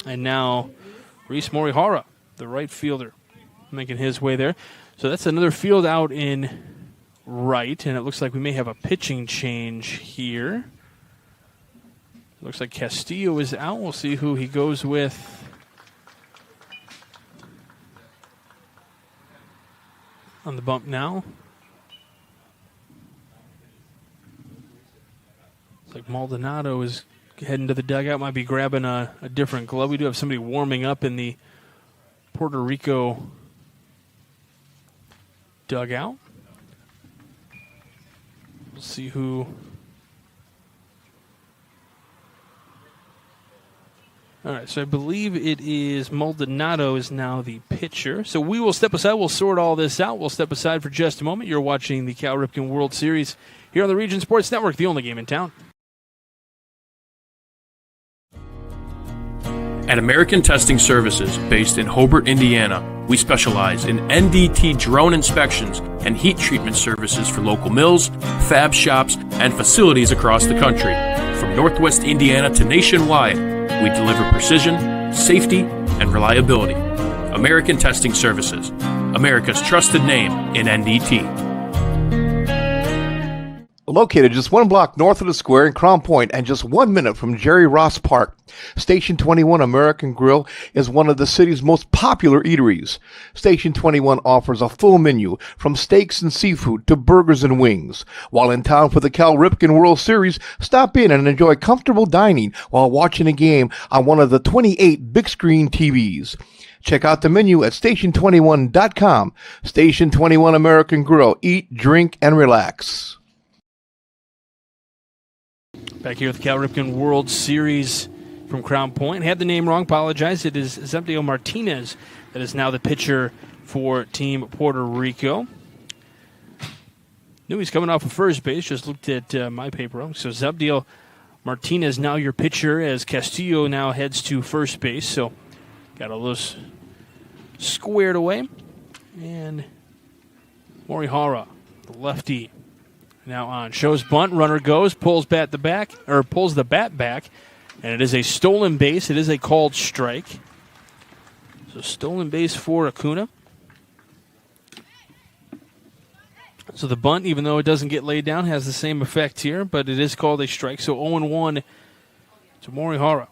And now Reese Morihara, the right fielder, making his way there. So that's another field out in right, and it looks like we may have a pitching change here. It looks like Castillo is out. We'll see who he goes with. On the bump now. It's like Maldonado is heading to the dugout, might be grabbing a different glove. We do have somebody warming up in the Puerto Rico dugout. We'll see who. All right, so I believe it is Maldonado is now the pitcher. So we will step aside. We'll sort all this out. We'll step aside for just a moment. You're watching the Cal Ripken World Series here on the Region Sports Network, the only game in town. At American Testing Services, based in Hobart, Indiana, we specialize in NDT drone inspections and heat treatment services for local mills, fab shops, and facilities across the country. From Northwest Indiana to nationwide, we deliver precision, safety, and reliability. American Testing Services, America's trusted name in NDT. Located just 1 block north of the square in Crown Point and just 1 minute from Jerry Ross Park, Station 21 American Grill is one of the city's most popular eateries. Station 21 offers a full menu from steaks and seafood to burgers and wings. While in town for the Cal Ripken World Series, stop in and enjoy comfortable dining while watching a game on one of the 28 big screen TVs. Check out the menu at station21.com. Station 21 American Grill. Eat, drink, and relax. Back here with the Cal Ripken World Series from Crown Point. Had the name wrong, apologize. It is Zempio Martinez that is now the pitcher for Team Puerto Rico. Knew he's coming off of first base, just looked at my paper. So Zempio Martinez now your pitcher as Castillo now heads to first base. So got all those squared away. And Morihara, the lefty, now on. Shows bunt, runner goes, pulls the bat back, and it is a stolen base. It is a called strike. So stolen base for Acuna. So the bunt, even though it doesn't get laid down, has the same effect here, but it is called a strike. So 0-1 to Morihara.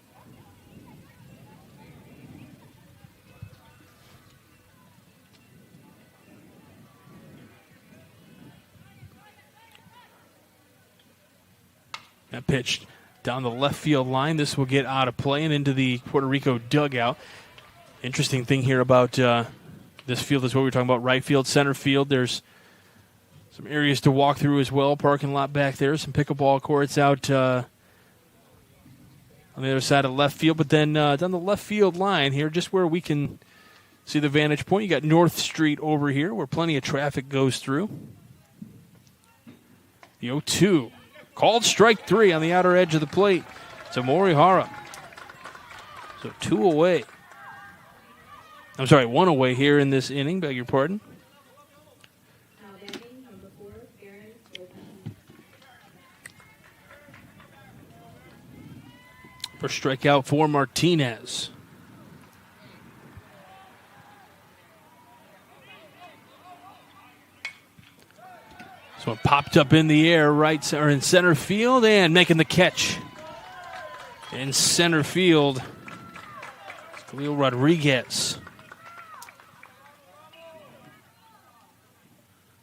That pitch down the left field line. This will get out of play and into the Puerto Rico dugout. Interesting thing here about this field is what we were talking about, right field, center field. There's some areas to walk through as well. Parking lot back there. Some pickleball courts out on the other side of left field. But then down the left field line here, just where we can see the vantage point, you got North Street over here where plenty of traffic goes through. The 0-2. Called strike 3 on the outer edge of the plate to Morihara. So 2 away. I'm sorry, 1 away here in this inning, beg your pardon. First strikeout for Martinez. This one popped up in the air, right or in center field, and making the catch in center field. Khalil Rodriguez.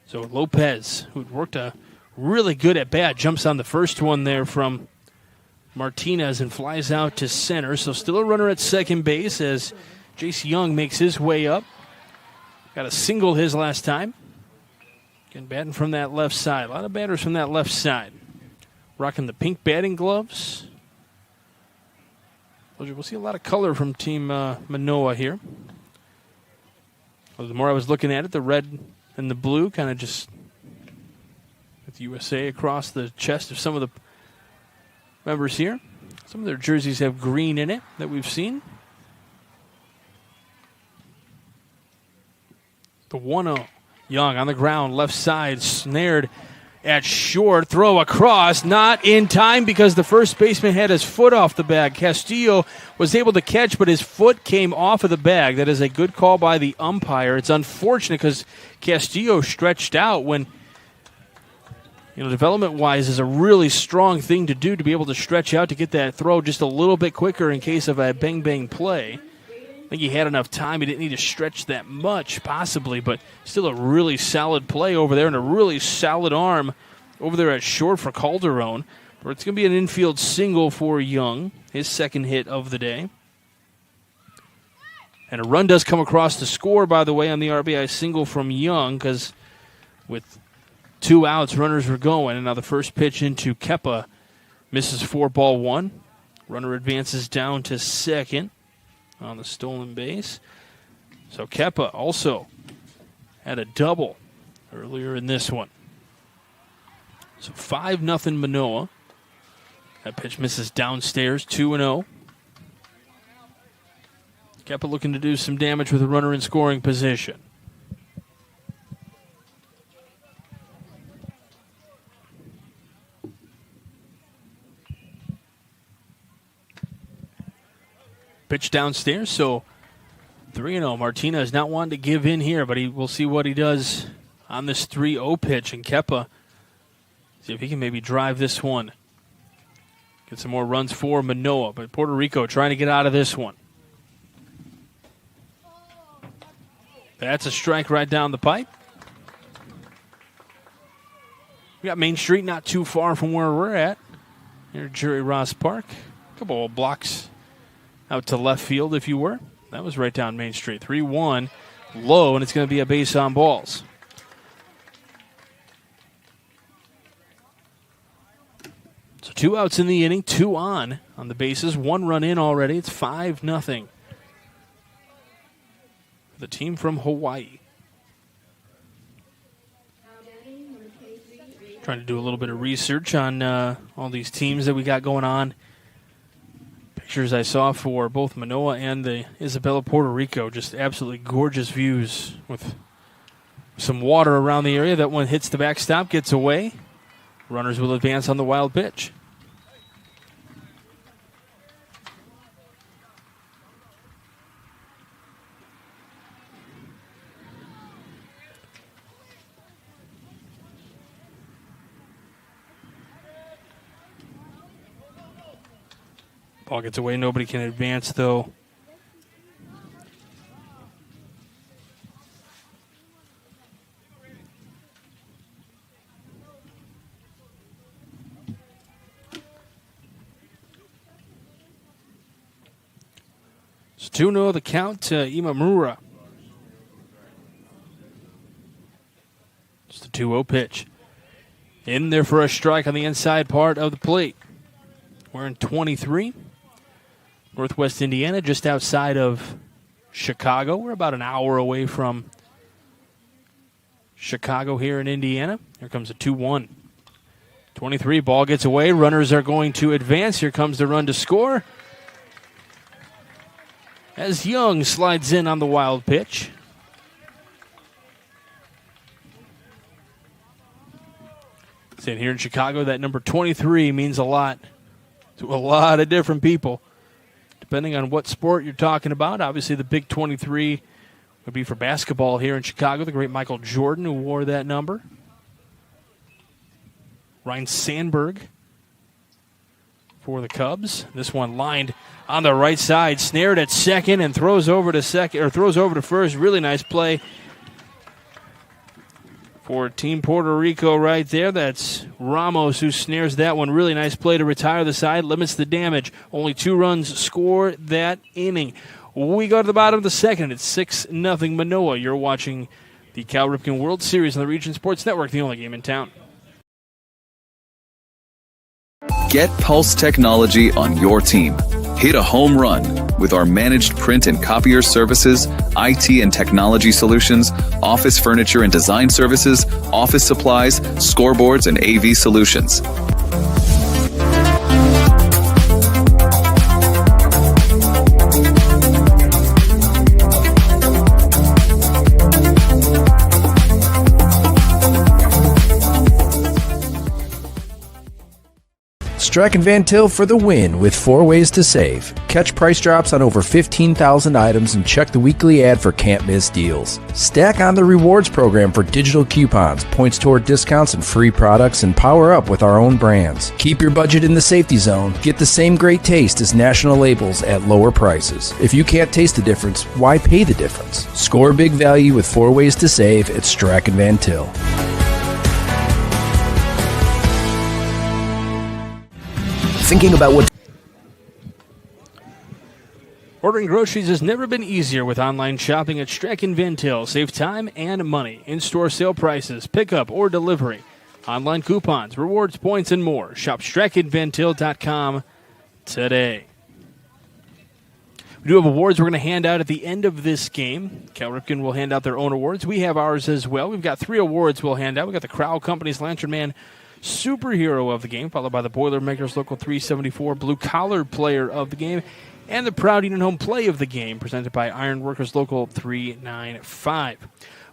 So Lopez, who worked a really good at bat, jumps on the first one there from Martinez and flies out to center. So still a runner at second base as Jace Young makes his way up. Got a single his last time. Again, batting from that left side. A lot of batters from that left side. Rocking the pink batting gloves. We'll see a lot of color from Team Manoa here. Well, the more I was looking at it, the red and the blue kind of just with USA across the chest of some of the members here. Some of their jerseys have green in it that we've seen. The 1-0. Young on the ground, left side, snared at short. Throw across, not in time because the first baseman had his foot off the bag. Castillo was able to catch, but his foot came off of the bag. That is a good call by the umpire. It's unfortunate because Castillo stretched out when, development-wise is a really strong thing to do, to be able to stretch out to get that throw just a little bit quicker in case of a bang-bang play. I think he had enough time. He didn't need to stretch that much, possibly, but still a really solid play over there and a really solid arm over there at short for Calderon. But it's going to be an infield single for Young, his second hit of the day. And a run does come across the score, by the way, on the RBI single from Young, because with 2 outs, runners were going. And now the first pitch into Kepa misses 4-1. Runner advances down to second on the stolen base. So Kepa also had a double earlier in this one. So 5-0 Manoa. That pitch misses downstairs, 2-0. Kepa looking to do some damage with a runner in scoring position. Pitch downstairs, so 3-0. Martinez not wanting to give in here, but we'll see what he does on this 3-0 pitch. And Kepa, see if he can maybe drive this one. Get some more runs for Manoa, but Puerto Rico trying to get out of this one. That's a strike right down the pipe. We got Main Street not too far from where we're at. Here at Jerry Ross Park. A couple of blocks out to left field, if you were. That was right down Main Street. 3-1, low, and it's going to be a base on balls. So 2 outs in the inning, 2 on the bases, 1 run in already. It's 5-0. The team from Hawaii. Trying to do a little bit of research on all these teams that we got going on. Pictures I saw for both Manoa and the Isabela, Puerto Rico. Just absolutely gorgeous views with some water around the area. That one hits the backstop, gets away. Runners will advance on the wild pitch. Ball gets away. Nobody can advance, though. It's 2-0 the count to Imamura. Just a 2-0 pitch. In there for a strike on the inside part of the plate. We're in 23. Northwest Indiana, just outside of Chicago. We're about an hour away from Chicago here in Indiana. Here comes a 2-1. 23, ball gets away. Runners are going to advance. Here comes the run to score. As Young slides in on the wild pitch. Sitting here in Chicago, that number 23 means a lot to a lot of different people. Depending on what sport you're talking about. Obviously, the big 23 would be for basketball here in Chicago. The great Michael Jordan, who wore that number. Ryan Sandberg for the Cubs. This one lined on the right side, snared at second, and throws over to first. Really nice play for Team Puerto Rico right there. That's Ramos who snares that one. Really nice play to retire the side, limits the damage. Only 2 runs scored that inning. We go to the bottom of the second. It's 6-0 Manoa. You're watching the Cal Ripken World Series on the Region Sports Network, the only game in town. Get Pulse technology on your team. Hit a home run with our managed print and copier services, IT and technology solutions, office furniture and design services, office supplies, scoreboards, and AV solutions. Strachan Van Til for the win with 4 ways to save. Catch price drops on over 15,000 items and check the weekly ad for can't miss deals. Stack on the rewards program for digital coupons, points toward discounts and free products, and power up with our own brands. Keep your budget in the safety zone. Get the same great taste as national labels at lower prices. If you can't taste the difference, why pay the difference? Score big value with 4 ways to save at Strachan Van Til. Thinking about what... Ordering groceries has never been easier with online shopping at Strachan Van Til. Save time and money. In-store sale prices, pickup or delivery, online coupons, rewards, points, and more. Shop StrachanVanTil.com today. We do have awards we're going to hand out at the end of this game. Cal Ripken will hand out their own awards. We have ours as well. We've got 3 awards we'll hand out. We've got the Crowell Company's Lantern Man Superhero of the Game, followed by the Boilermakers Local 374 Blue Collar Player of the Game, and the Proud Union Home Play of the Game, presented by Ironworkers Local 395.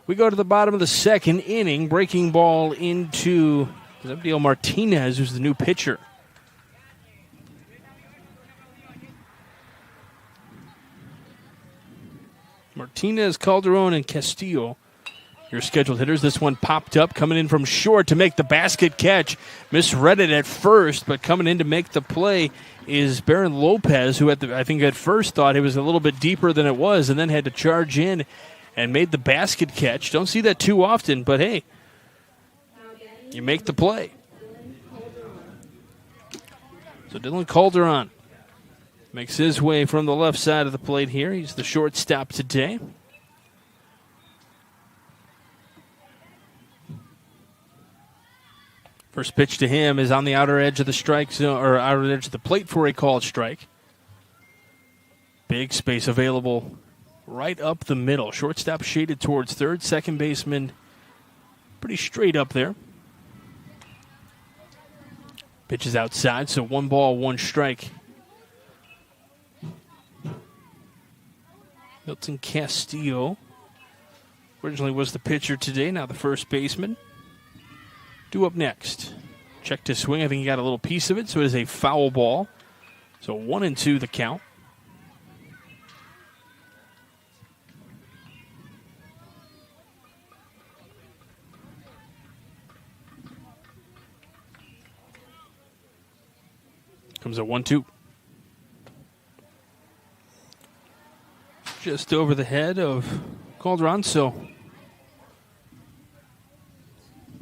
We go to the bottom of the second inning, breaking ball into Zebdiel Martinez, who's the new pitcher. Martinez, Calderon, and Castillo, your scheduled hitters. This one popped up, coming in from short to make the basket catch. Misread it at first, but coming in to make the play is Baron Lopez, who I think at first thought it was a little bit deeper than it was, and then had to charge in and made the basket catch. Don't see that too often, but hey, you make the play. So Dylan Calderon makes his way from the left side of the plate here. He's the shortstop today. First pitch to him is on the outer edge of the strike zone, or outer edge of the plate for a called strike. Big space available right up the middle. Shortstop shaded towards third. Second baseman pretty straight up there. Pitch is outside, so 1 ball, 1 strike. Milton Castillo originally was the pitcher today, now the first baseman. Due up next. Check to swing. I think he got a little piece of it, so it is a foul ball. So 1-2 the count. Comes a 1-2. Just over the head of Calderon, so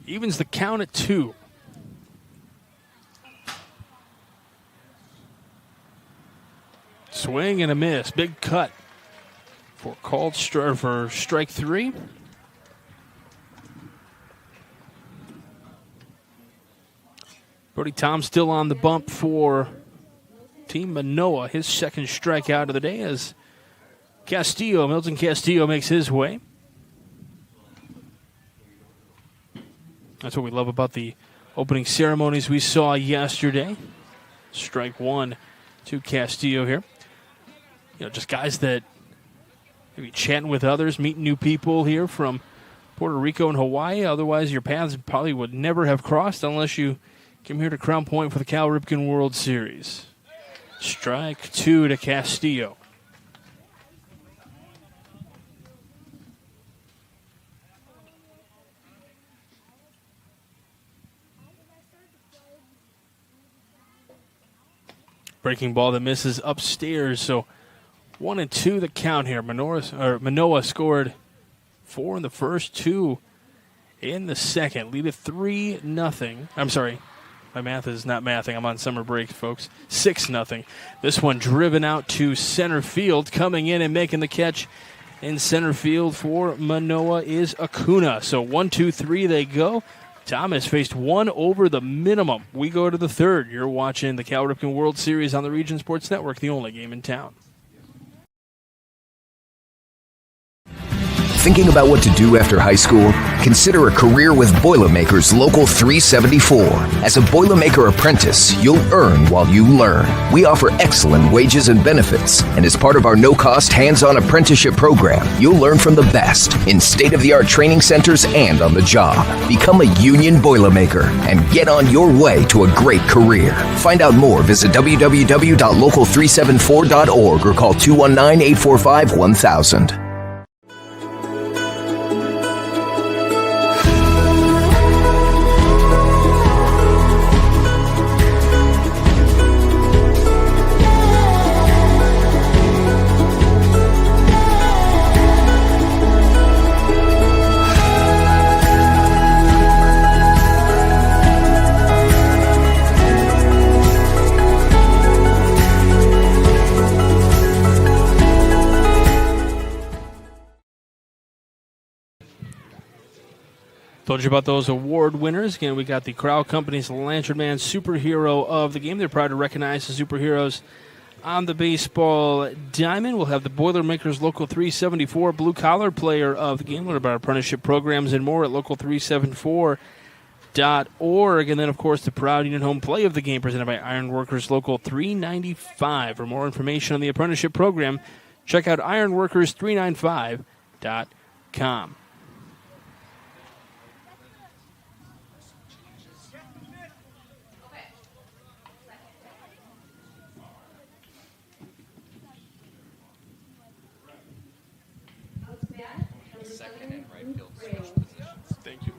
evens the count at 2. Swing and a miss. Big cut for strike 3. Brody Tom still on the bump for Team Manoa. His second strikeout of the day as Milton Castillo makes his way. That's what we love about the opening ceremonies we saw yesterday. Strike 1 to Castillo here. You know, just guys that maybe chatting with others, meeting new people here from Puerto Rico and Hawaii. Otherwise, your paths probably would never have crossed unless you came here to Crown Point for the Cal Ripken World Series. Strike 2 to Castillo. Breaking ball that misses upstairs. So 1-2 the count here. Manoa scored 4 in the first, 2 in the second. Lead it 3-0. I'm sorry. My math is not mathing. I'm on summer break, folks. 6-0. This one driven out to center field. Coming in and making the catch in center field for Manoa is Acuna. So 1-2-3 they go. Thomas faced one over the minimum. We go to the third. You're watching the Cal Ripken World Series on the Region Sports Network, the only game in town. Thinking about what to do after high school? Consider a career with Boilermakers Local 374. As a Boilermaker apprentice, you'll earn while you learn. We offer excellent wages and benefits, and as part of our no-cost hands-on apprenticeship program, you'll learn from the best in state-of-the-art training centers and on the job. Become a union Boilermaker and get on your way to a great career. Find out more, visit www.local374.org or call 219-845-1000. Told you about those award winners. Again, we got the Crowell Company's Lantern Man Superhero of the Game. They're proud to recognize the superheroes on the baseball diamond. We'll have the Boilermakers Local 374 Blue Collar Player of the Game. Learn about apprenticeship programs and more at local374.org. And then, of course, the proud Union Home Play of the Game presented by Ironworkers Local 395. For more information on the apprenticeship program, check out ironworkers395.com. Thank you.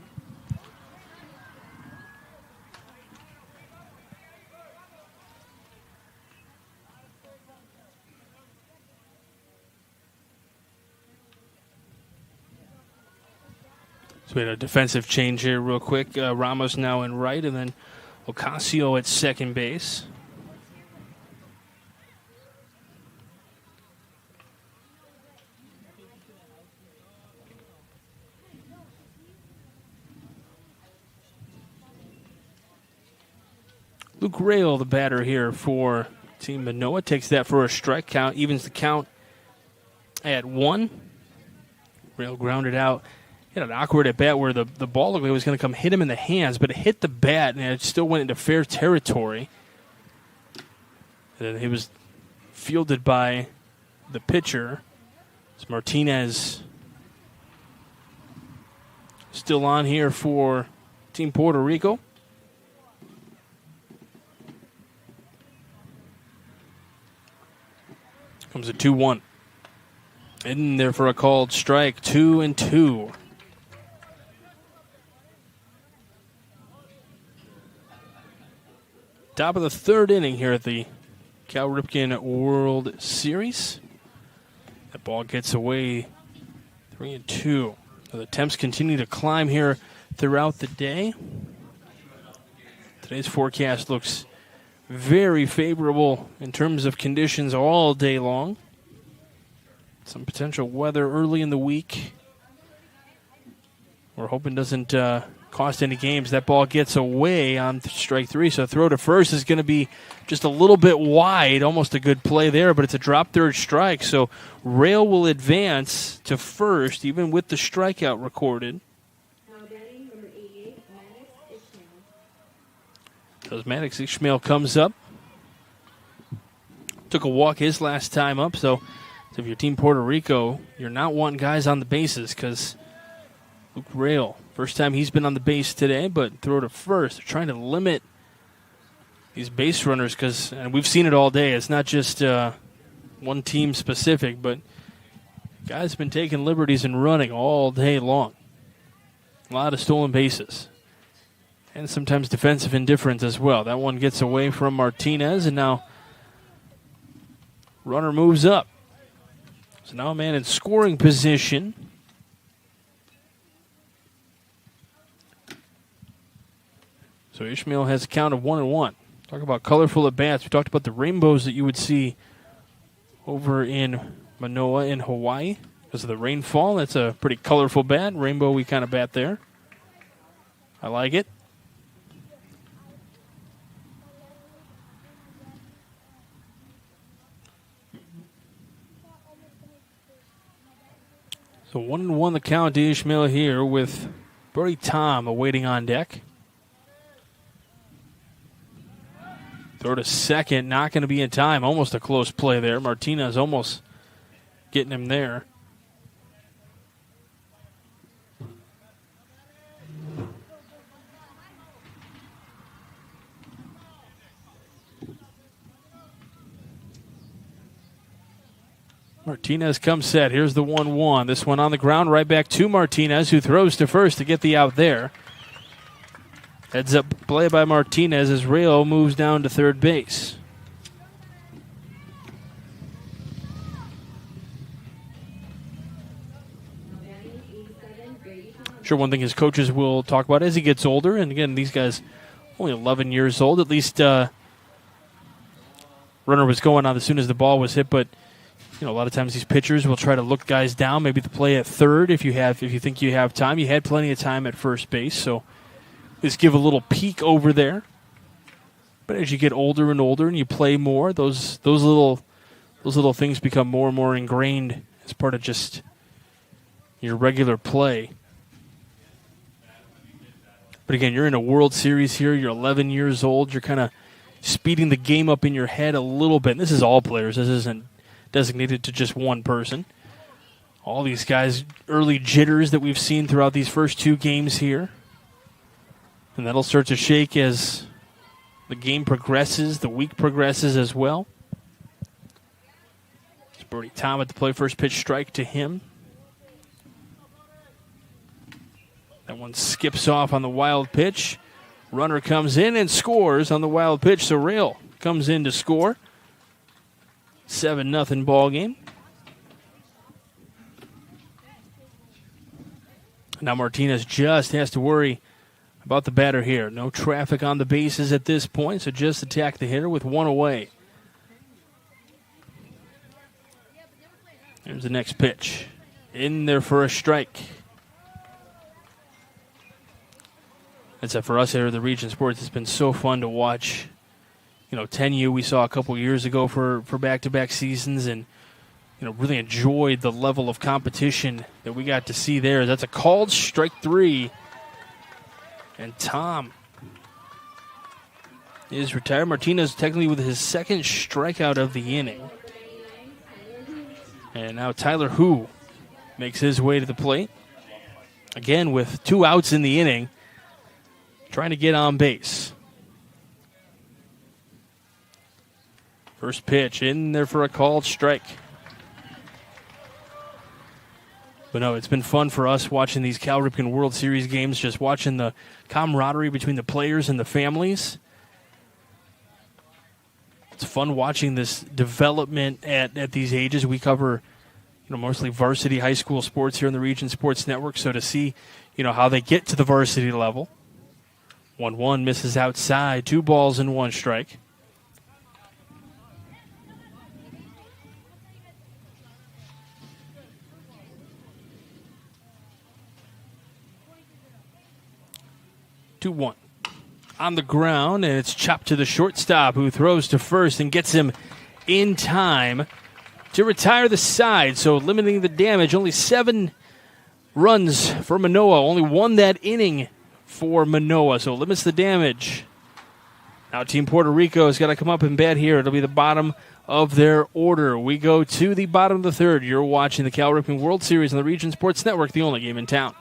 So we had a defensive change here real quick. Ramos now in right, and then Ocasio at second base. Luke Rail, the batter here for Team Manoa, takes that for a strike count, evens the count at 1. Rail grounded out. He had an awkward at bat where the ball looked like it was going to come hit him in the hands, but it hit the bat and it still went into fair territory. And then he was fielded by the pitcher. It's Martinez still on here for Team Puerto Rico. Comes a 2-1. In there for a called strike, 2-2. Top of the third inning here at the Cal Ripken World Series. That ball gets away, 3-2. So the temps continue to climb here throughout the day. Today's forecast looks very favorable in terms of conditions all day long. Some potential weather early in the week. We're hoping doesn't cost any games. That ball gets away on strike 3, so throw to first is going to be just a little bit wide. Almost a good play there, but it's a drop third strike. So Rail will advance to first, even with the strikeout recorded. So Maddox Ishmael comes up. Took a walk his last time up, so if you're Team Puerto Rico, you're not wanting guys on the bases because Luke Rail, first time he's been on the base today, but throw to first. They're trying to limit these base runners because, and we've seen it all day, it's not just one team specific, but guys have been taking liberties and running all day long. A lot of stolen bases. And sometimes defensive indifference as well. That one gets away from Martinez, and now Runner moves up. So now a man in scoring position. So Ishmael has a count of 1-1. Talk about colorful at-bats. We talked about the rainbows that you would see over in Manoa in Hawaii because of the rainfall. That's a pretty colorful bat. Rainbow-y kind of bat there. I like it. So 1-1 the count to Ishmael here with Brody Tom awaiting on deck. Throw to second, not going to be in time. Almost a close play there. Martinez almost getting him there. Martinez comes set. Here's the 1-1. This one on the ground, right back to Martinez, who throws to first to get the out there. Heads up play by Martinez as Rayo moves down to third base. Sure, one thing his coaches will talk about as he gets older, and again, these guys only 11 years old. At least runner was going on as soon as the ball was hit, but a lot of times these pitchers will try to look guys down, maybe to play at third if you think you have time. You had plenty of time at first base, so just give a little peek over there. But as you get older and you play more, those little things become more and more ingrained as part of just your regular play. But again, you're in a World Series here. You're 11 years old. You're kind of speeding the game up in your head a little bit. And this is all players. This isn't designated to just one person. All these guys, early jitters that we've seen throughout these first two games here. And that'll start to shake as the game progresses, the week progresses as well. It's Brody Tom at the play, first pitch strike to him. That one skips off on the wild pitch. Runner comes in and scores on the wild pitch, so Rail comes in to score. 7-0 ball game. Now Martinez just has to worry about the batter here. No traffic on the bases at this point, so just attack the hitter with one away. Here's the next pitch. In there for a strike. That's it for us here at the Region Sports. It's been so fun to watch. 10U we saw a couple years ago for back-to-back seasons, and really enjoyed the level of competition that we got to see there. That's a called strike 3. And Tom is retired. Martinez technically with his second strikeout of the inning. And now Tyler Hu makes his way to the plate. Again, with 2 outs in the inning, trying to get on base. First pitch in there for a called strike. But no, it's been fun for us watching these Cal Ripken World Series games, just watching the camaraderie between the players and the families. It's fun watching this development at these ages. We cover, mostly varsity high school sports here in the Region Sports Network, so to see, how they get to the varsity level. 1-1 misses outside, 2 balls and 1 strike. On the ground, and it's chopped to the shortstop, who throws to first and gets him in time to retire the side. So limiting the damage. Only 7 runs for Manoa. Only 1 that inning for Manoa. So limits the damage. Now Team Puerto Rico has got to come up and bat here. It'll be the bottom of their order. We go to the bottom of the third. You're watching the Cal Ripken World Series on the Region Sports Network, the only game in town.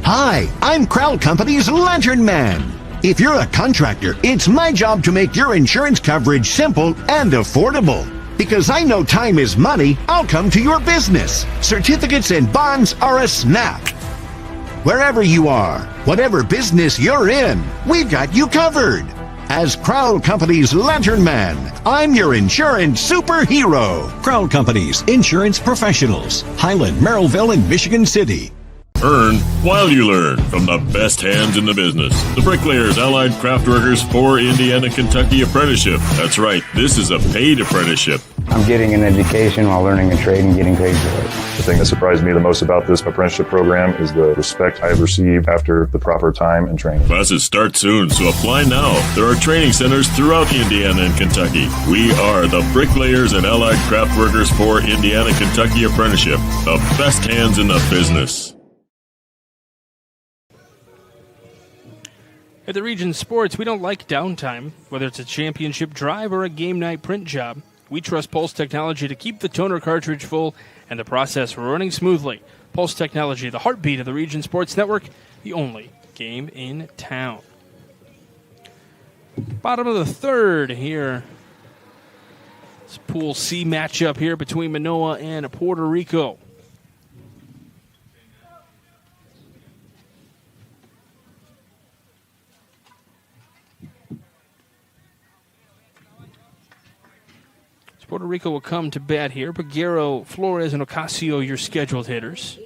Hi, I'm Crowd Company's Lantern Man. If you're a contractor, it's my job to make your insurance coverage simple and affordable. Because I know time is money, I'll come to your business. Certificates and bonds are a snap. Wherever you are, whatever business you're in, we've got you covered. As Crowell Company's Lantern Man, I'm your insurance superhero. Crowell Companies, insurance professionals. Highland, Merrillville, and Michigan City. Earn while you learn from the best hands in the business. The Bricklayers Allied Craft Workers for Indiana, Kentucky Apprenticeship. That's right, this is a paid apprenticeship. I'm getting an education while learning a trade and getting paid for it. The thing that surprised me the most about this apprenticeship program is the respect I have received after the proper time and training. Classes start soon, so apply now. There are training centers throughout Indiana and Kentucky. We are the Bricklayers and Allied Craft Workers for Indiana, Kentucky Apprenticeship. The best hands in the business. At the Region Sports, we don't like downtime, whether it's a championship drive or a game night print job. We trust Pulse Technology to keep the toner cartridge full and the process running smoothly. Pulse Technology, the heartbeat of the Region Sports Network, the only game in town. Bottom of the third here. It's Pool C matchup here between Manoa and Puerto Rico. Puerto Rico will come to bat here. Peguero, Flores, and Ocasio, your scheduled hitters.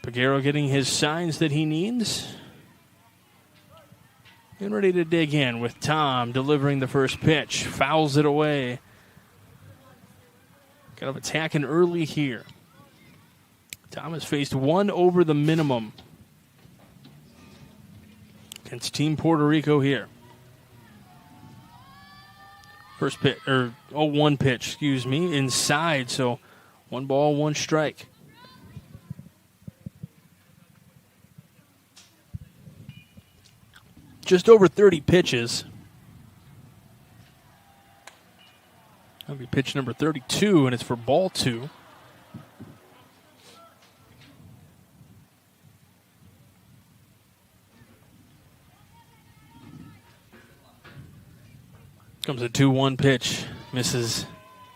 Peguero getting his signs that he needs. And ready to dig in with Tom delivering the first pitch. Fouls it away. Kind of attacking early here. Tom has faced one over the minimum against Team Puerto Rico here. First pitch, or 0-1 pitch, inside, so 1 ball, 1 strike. Just over 30 pitches. That'll be pitch number 32, and it's for ball 2. Comes a 2-1 pitch. Misses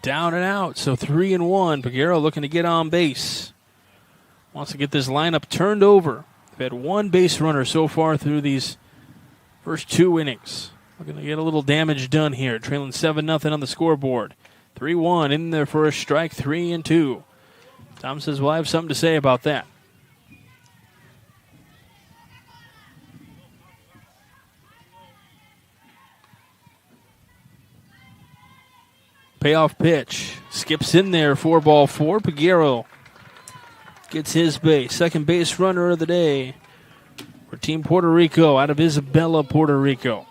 down and out. So 3-1. Peguero looking to get on base. Wants to get this lineup turned over. They've had 1 base runner so far through these first 2 innings. Looking to get a little damage done here. Trailing 7-0 on the scoreboard. 3-1 in there for a strike. 3-2. Tom says, well, I have something to say about that. Payoff pitch. Skips in there, 4-4. Peguero gets his base. Second base runner of the day for Team Puerto Rico out of Isabela, Puerto Rico.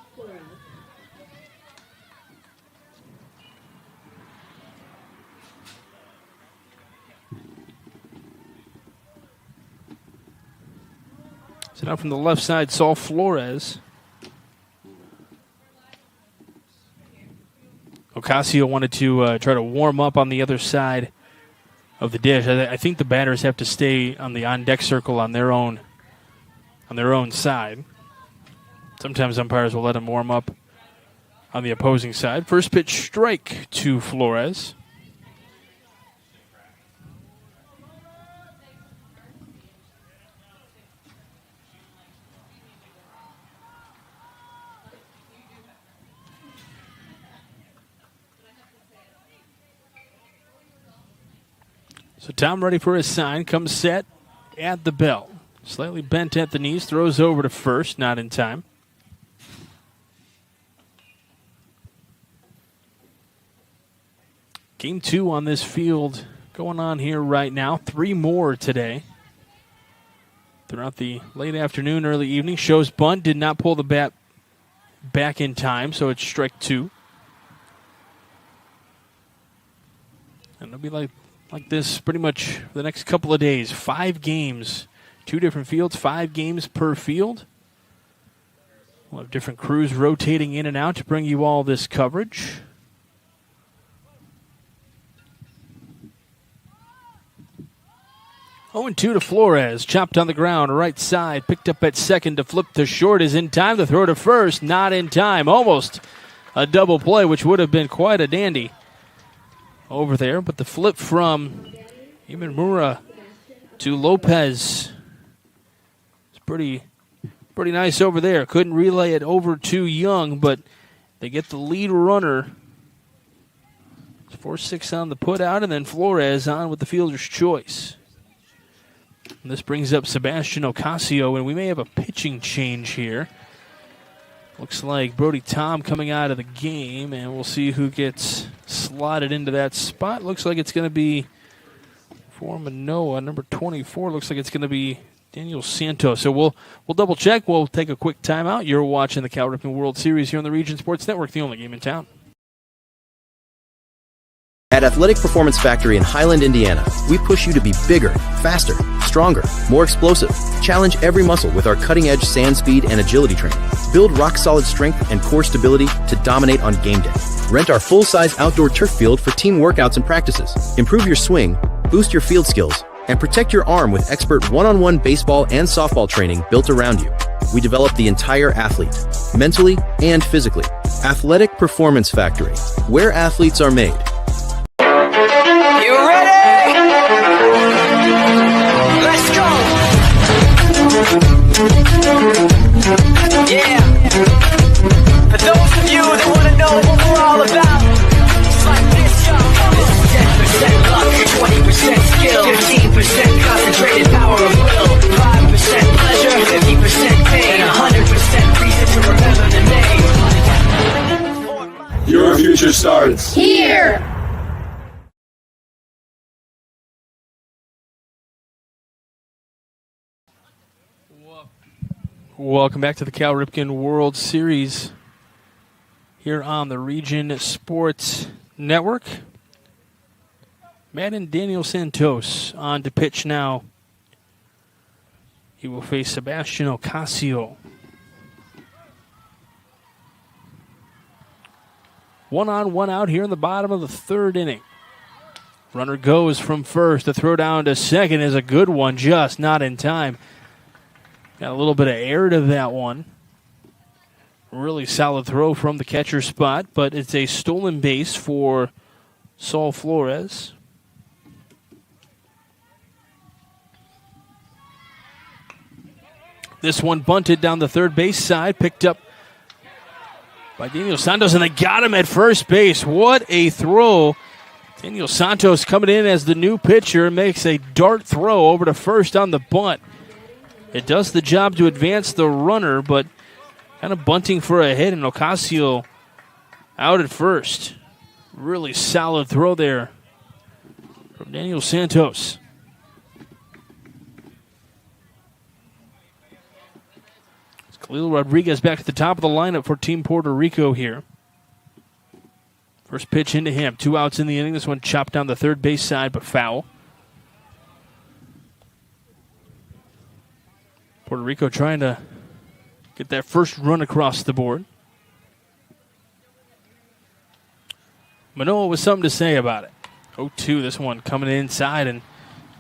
So now from the left side, Saul Flores. Ocasio wanted to try to warm up on the other side of the dish. I think the batters have to stay on the on-deck circle on their own side. Sometimes umpires will let them warm up on the opposing side. First pitch strike to Flores. So Tom ready for his sign, comes set at the belt. Slightly bent at the knees, throws over to first, not in time. Game 2 on this field going on here right now. 3 more today. Throughout the late afternoon, early evening. Shows bunt, did not pull the bat back in time, so it's strike 2. And it'll be like this pretty much for the next couple of days. 5 games, 2 different fields, 5 games per field. We'll have different crews rotating in and out to bring you all this coverage. Oh, and 2 to Flores. Chopped on the ground, right side. Picked up at second to flip to short. Is in time to throw to first. Not in time. Almost a double play, which would have been quite a dandy over there. But the flip from Imamura to Lopez pretty nice over there. Couldn't relay it over to Young, but they get the lead runner. 4-6 on the put out, and then Flores on with the fielder's choice. And this brings up Sebastian Ocasio, and we may have a pitching change here. Looks like Brody Tom coming out of the game, and we'll see who gets slotted into that spot. Looks like it's going to be for Manoa, number 24. Looks like it's going to be Daniel Santos. So we'll double check. We'll take a quick timeout. You're watching the Cal Ripken World Series here on the Region Sports Network, the only game in town. At Athletic Performance Factory in Highland, Indiana, we push you to be bigger, faster, stronger, more explosive. Challenge every muscle with our cutting-edge sand speed and agility training. Build rock-solid strength and core stability to dominate on game day. Rent our full-size outdoor turf field for team workouts and practices. Improve your swing, boost your field skills, and protect your arm with expert one-on-one baseball and softball training built around you. We develop the entire athlete, mentally and physically. Athletic Performance Factory, where athletes are made. You ready? Let's go! Yeah! For those of you that want to know what we're all about, it's like this, y'all. This is 10% luck, 20% skill, 15% concentrated power of will, 5% pleasure, 50% pain, and 100% reason to remember the name. Your future starts here! Welcome back to the Cal Ripken World Series here on the Region Sports Network. Matt and Daniel Santos on to pitch now. He will face Sebastian Ocasio. 1 on, 1 out here in the bottom of the third inning. Runner goes from first. The throw down to second is a good one, just not in time. Got a little bit of air to that one. Really solid throw from the catcher spot, but it's a stolen base for Saul Flores. This one bunted down the third base side, picked up by Daniel Santos, and they got him at first base. What a throw. Daniel Santos coming in as the new pitcher, makes a dart throw over to first on the bunt. It does the job to advance the runner, but kind of bunting for a hit, and Ocasio out at first. Really solid throw there from Daniel Santos. It's Khalil Rodriguez back at the top of the lineup for Team Puerto Rico here. First pitch into him. 2 outs in the inning. This one chopped down the third base side, but foul. Puerto Rico trying to get that first run across the board. Manoa with something to say about it. 0-2, this one coming inside and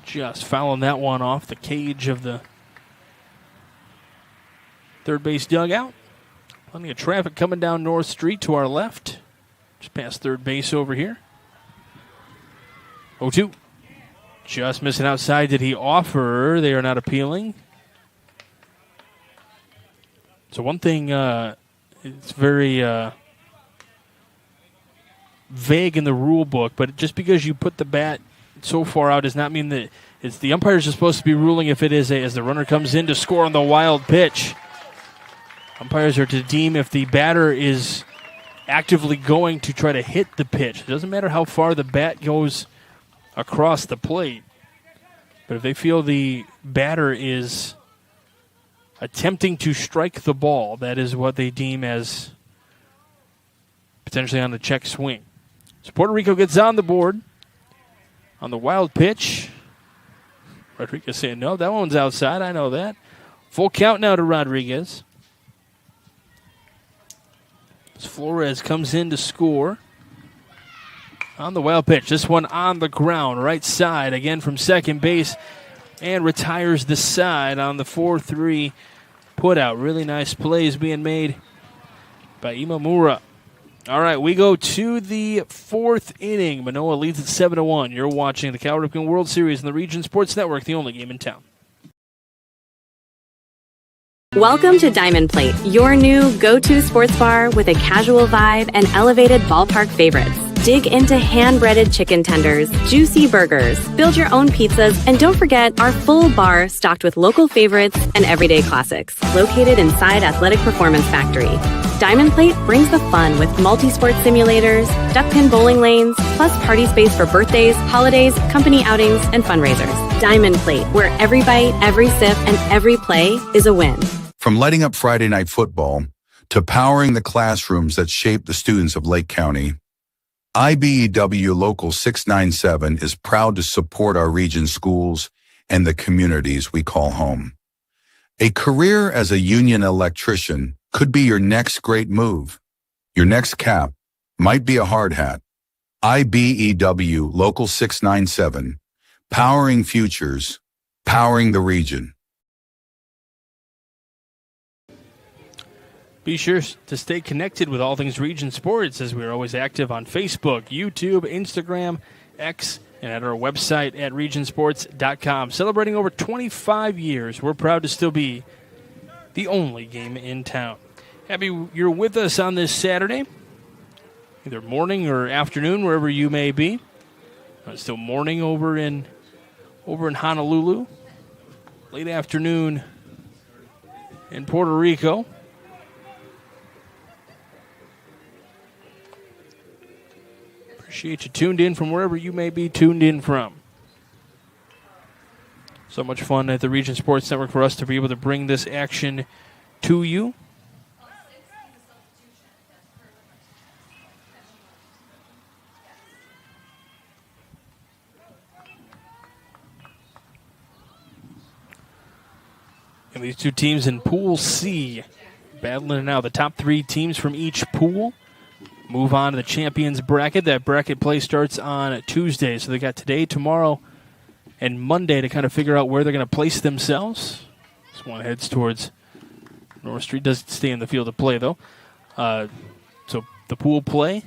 just fouling that one off the cage of the third base dugout. Plenty of traffic coming down North Street to our left. Just past third base over here. 0-2. Just missing outside. Did he offer? They are not appealing. So one thing, it's very vague in the rule book, but just because you put the bat so far out does not mean that it's the umpires are supposed to be ruling if it is as the runner comes in to score on the wild pitch. Umpires are to deem if the batter is actively going to try to hit the pitch. It doesn't matter how far the bat goes across the plate, but if they feel the batter is attempting to strike the ball, that is what they deem as potentially on the check swing. So Puerto Rico gets on the board on the wild pitch. Rodriguez saying, no, that one's outside. I know that. Full count now to Rodriguez. As Flores comes in to score on the wild pitch. This one on the ground, right side, again from second base, and retires the side on the 4-3 put out. Really nice plays being made by Imamura. All right, we go to the fourth inning. Manoa leads at 7-1. You're watching the Cal Ripken World Series in the Region Sports Network, the only game in town. Welcome to Diamond Plate, your new go-to sports bar with a casual vibe and elevated ballpark favorites. Dig into hand-breaded chicken tenders, juicy burgers, build your own pizzas, and don't forget our full bar stocked with local favorites and everyday classics. Located inside Athletic Performance Factory. Diamond Plate brings the fun with multi-sport simulators, duck-pin bowling lanes, plus party space for birthdays, holidays, company outings, and fundraisers. Diamond Plate, where every bite, every sip, and every play is a win. From lighting up Friday night football to powering the classrooms that shape the students of Lake County, IBEW Local 697 is proud to support our region's schools and the communities we call home. A career as a union electrician could be your next great move. Your next cap might be a hard hat. IBEW Local 697, powering futures, powering the region. Be sure to stay connected with all things Region Sports, as we're always active on Facebook, YouTube, Instagram, X, and at our website at regionsports.com. Celebrating over 25 years, we're proud to still be the only game in town. Happy you're with us on this Saturday, either morning or afternoon, wherever you may be. It's still morning over in Honolulu, late afternoon in Puerto Rico. Appreciate you tuned in from wherever you may be tuned in from. So much fun at the Region Sports Network for us to be able to bring this action to you. And these two teams in Pool C battling it out. The top three teams from each pool move on to the champions bracket. That bracket play starts on Tuesday. So they got today, tomorrow, and Monday to kind of figure out where they're going to place themselves. This one heads towards North Street. Does stay in the field of play, though. So the pool play.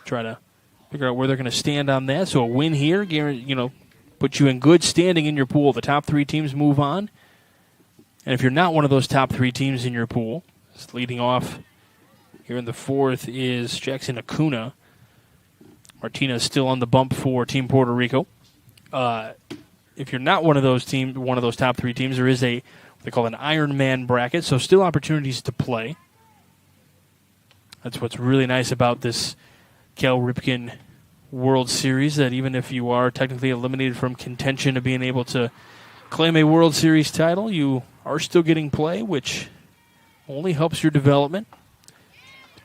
Try to figure out where they're going to stand on that. So a win here, puts you in good standing in your pool. The top three teams move on. And if you're not one of those top three teams in your pool, it's leading off here in the fourth is Jackson Acuna. Martinez still on the bump for Team Puerto Rico. If you're not one of those top three teams, there is what they call an Ironman bracket, so still opportunities to play. That's what's really nice about this Cal Ripken World Series, that even if you are technically eliminated from contention of being able to claim a World Series title, you are still getting play, which only helps your development.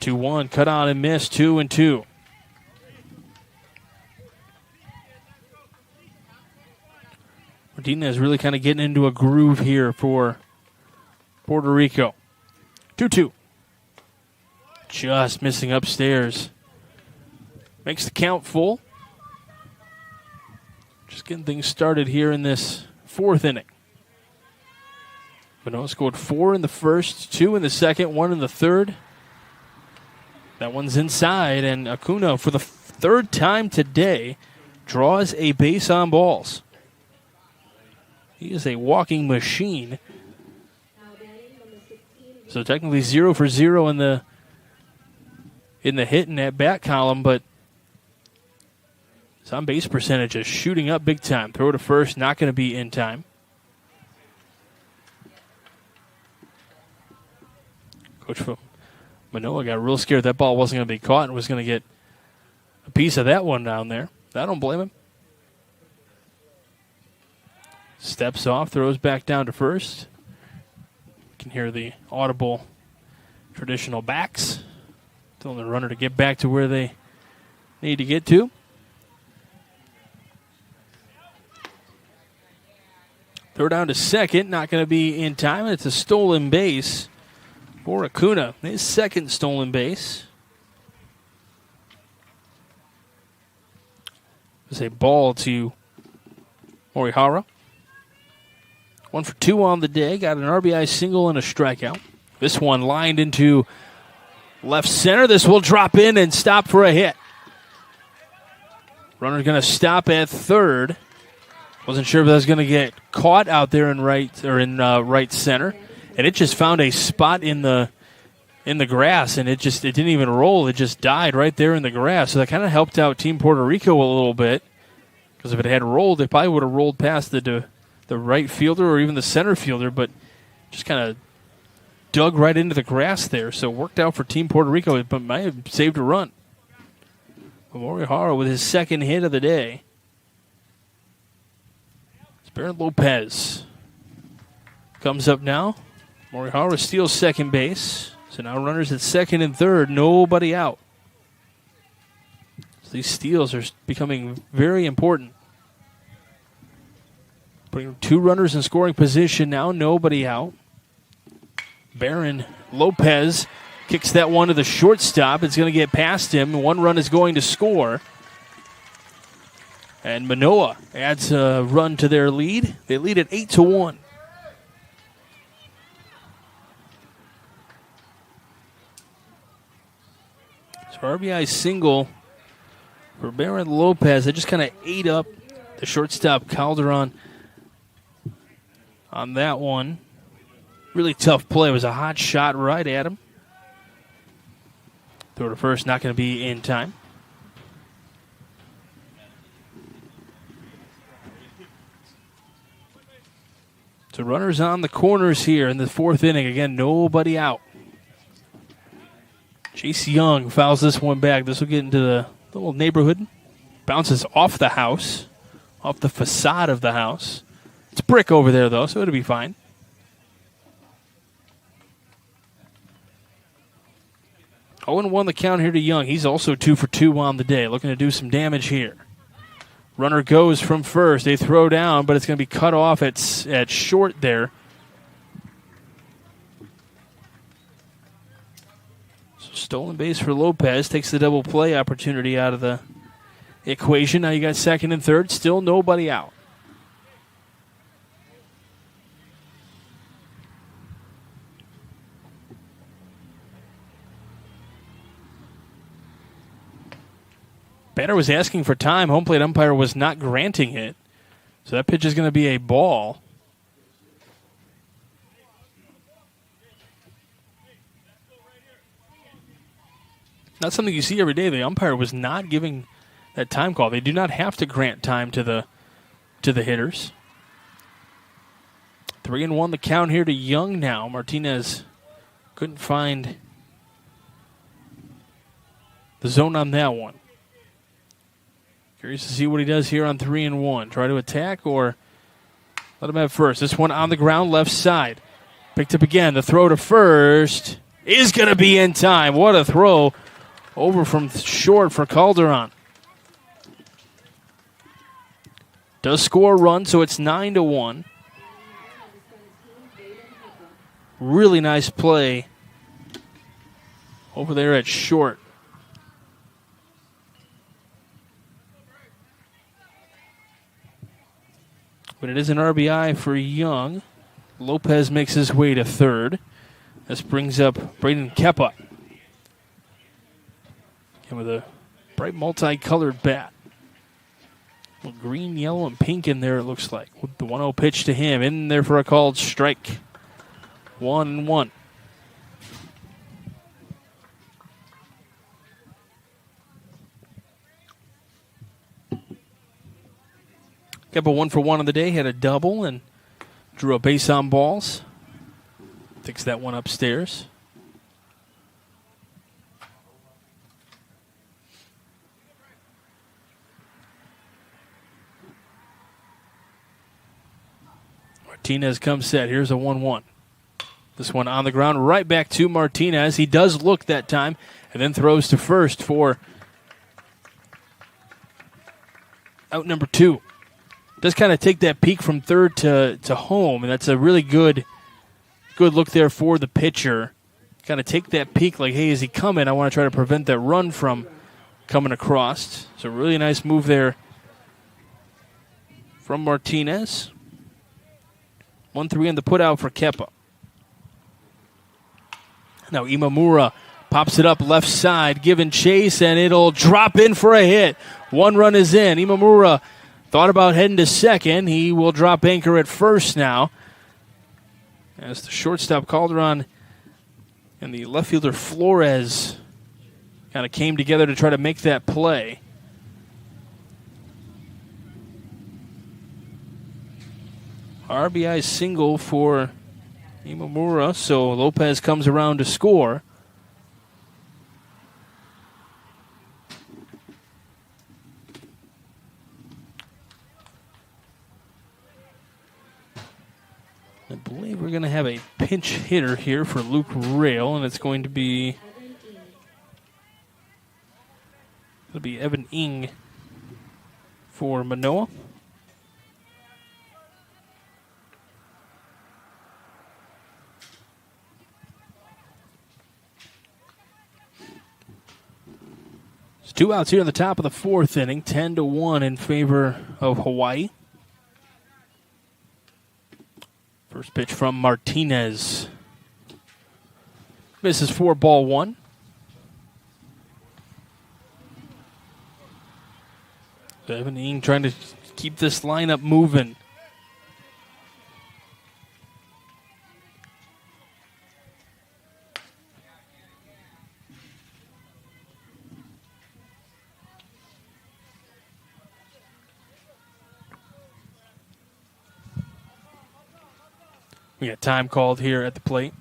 2-1, cut on and miss, 2-2. Martinez really kind of getting into a groove here for Puerto Rico. 2-2. Just missing upstairs. Makes the count full. Just getting things started here in this fourth inning. Manoa scored 4 in the first, 2 in the second, 1 in the third. That one's inside, and Acuna, for the third time today, draws a base on balls. He is a walking machine. So technically 0 for 0 in the hit in that bat column, but his on-base percentage is shooting up big time. Throw to first, not going to be in time. Coach from Manoa got real scared that ball wasn't going to be caught and was going to get a piece of that one down there. I don't blame him. Steps off, throws back down to first. You can hear the audible traditional backs, telling the runner to get back to where they need to get to. Throw down to second, not going to be in time. It's a stolen base for Acuna, his second stolen base. It's a ball to Morihara. 1 for 2 on the day. Got an RBI single and a strikeout. This one lined into left center. This will drop in and stop for a hit. Runner's going to stop at third. Wasn't sure if that was going to get caught out there in right center, and it just found a spot in the grass, and it didn't even roll. It just died right there in the grass. So that kind of helped out Team Puerto Rico a little bit, because if it had rolled, it probably would have rolled past the right fielder or even the center fielder, but just kind of dug right into the grass there. So it worked out for Team Puerto Rico, but might have saved a run. Morihara with his second hit of the day. Baron Lopez comes up now. Morihara steals second base. So now runners at second and third, nobody out. So these steals are becoming very important. Putting 2 runners in scoring position now, nobody out. Baron Lopez kicks that one to the shortstop. It's going to get past him. 1 run is going to score. And Manoa adds a run to their lead. They lead at 8-1. So RBI single for Baron Lopez. They just kind of ate up the shortstop Calderon on that one. Really tough play. It was a hot shot right at him. Throw to first, not going to be in time. So runners on the corners here in the 4th inning. Again, nobody out. Chase Young fouls this one back. This will get into the little neighborhood. Bounces off the house, off the facade of the house. It's brick over there, though, so it'll be fine. Oh, and 1 the count here to Young. He's also 2 for 2 on the day, looking to do some damage here. Runner goes from first. They throw down, but it's going to be cut off at short there. So stolen base for Lopez. Takes the double play opportunity out of the equation. Now you got second and third. Still nobody out. Batter was asking for time. Home plate umpire was not granting it. So that pitch is going to be a ball. Not something you see every day. The umpire was not giving that time call. They do not have to grant time to the hitters. 3-1 the count here to Young now. Martinez couldn't find the zone on that one. Curious to see what he does here on 3-1. Try to attack or let him have first. This one on the ground, left side. Picked up again. The throw to first is going to be in time. What a throw over from short for Calderon. Does score a run, so it's 9-1. Really nice play over there at short. But it is an RBI for Young. Lopez makes his way to third. This brings up Braden Kepa. And with a bright multicolored bat. Green, yellow, and pink in there, it looks like. With the 1-0 pitch to him. In there for a called strike. 1-1. Kept a 1-for-1 on the day, had a double, and drew a base on balls. Takes that one upstairs. Martinez comes set. Here's a 1-1. This one on the ground, right back to Martinez. He does look that time, and then throws to first for out number 2. Does kind of take that peek from third to home, and that's a really good look there for the pitcher. Kind of take that peek like, hey, is he coming? I want to try to prevent that run from coming across. So really nice move there from Martinez. 1-3 on the put out for Kepa. Now Imamura pops it up left side, giving chase, and it'll drop in for a hit. 1 run is in. Imamura thought about heading to second. He will drop anchor at first now. As the shortstop Calderon and the left fielder Flores kind of came together to try to make that play. RBI single for Imamura, so Lopez comes around to score. I believe we're going to have a pinch hitter here for Luke Rail, and it's going to be Evan Ing for Manoa. It's 2 outs here in the top of the 4th inning, 10-1 in favor of Hawaii. First pitch from Martinez. Misses 4, ball 1. Evan Ing trying to keep this lineup moving. We got time called here at the plate.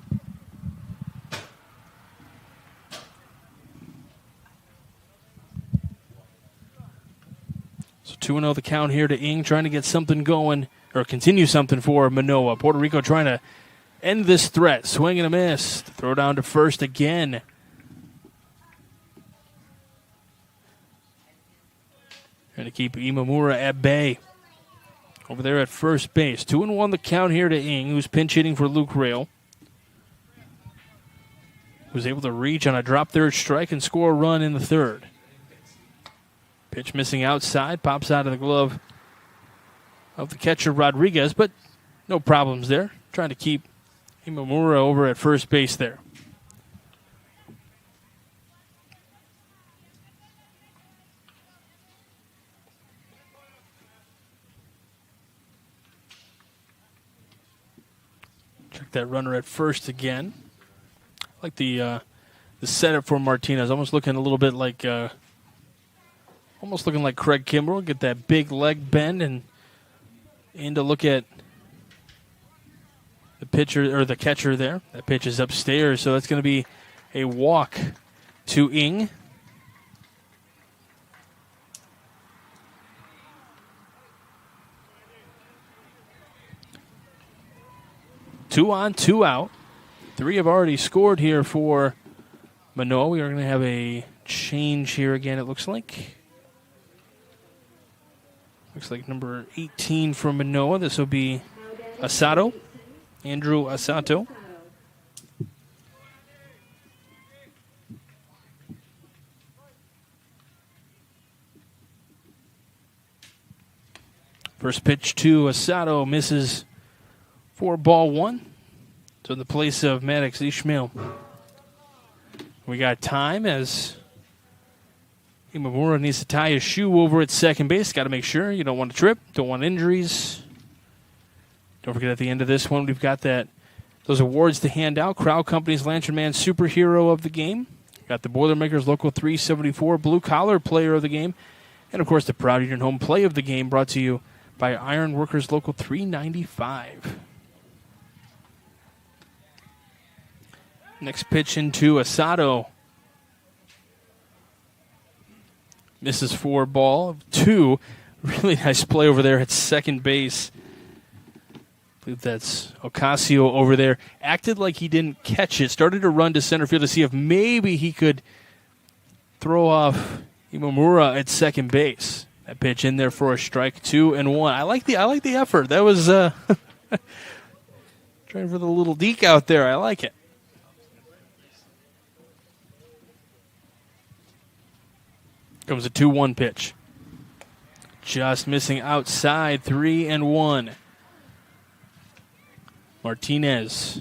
So 2-0 the count here to Ing, trying to get something going, or continue something for Manoa. Puerto Rico trying to end this threat. Swing and a miss. Throw down to first again. Trying to keep Imamura at bay. Over there at first base. 2-1 the count here to Ing, who's pinch hitting for Luke Rail. Was able to reach on a drop third strike and score a run in the 3rd. Pitch missing outside, pops out of the glove of the catcher Rodriguez, but no problems there. Trying to keep Imamura over at first base there. Check that runner at first again. I like the setup for Martinez. Almost looking a little bit like, almost looking like Craig Kimbrell. Get that big leg bend and in to look at the pitcher or the catcher there. That pitch is upstairs, so that's going to be a walk to Ing. Two on, 2 out. 3 have already scored here for Manoa. We are going to have a change here again, it looks like. Looks like number 18 for Manoa. This will be Asato, Andrew Asato. First pitch to Asato misses 4, ball 1. So in the place of Maddox Ishmael. We got time as Imamura needs to tie his shoe over at second base. Got to make sure you don't want to trip, don't want injuries. Don't forget at the end of this one, we've got those awards to hand out. Crowd Company's Lantern Man Superhero of the Game. Got the Boilermakers Local 374 Blue Collar Player of the Game. And, of course, the Proud Union Home Play of the Game brought to you by Iron Workers Local 395. Next pitch into Asato. Misses 4, ball 2. Really nice play over there at second base. I believe that's Ocasio over there. Acted like he didn't catch it. Started to run to center field to see if maybe he could throw off Imamura at second base. That pitch in there for a strike, 2-1. I like the effort. That was trying for the little deke out there. I like it. Comes a 2-1 pitch. Just missing outside, 3-1. Martinez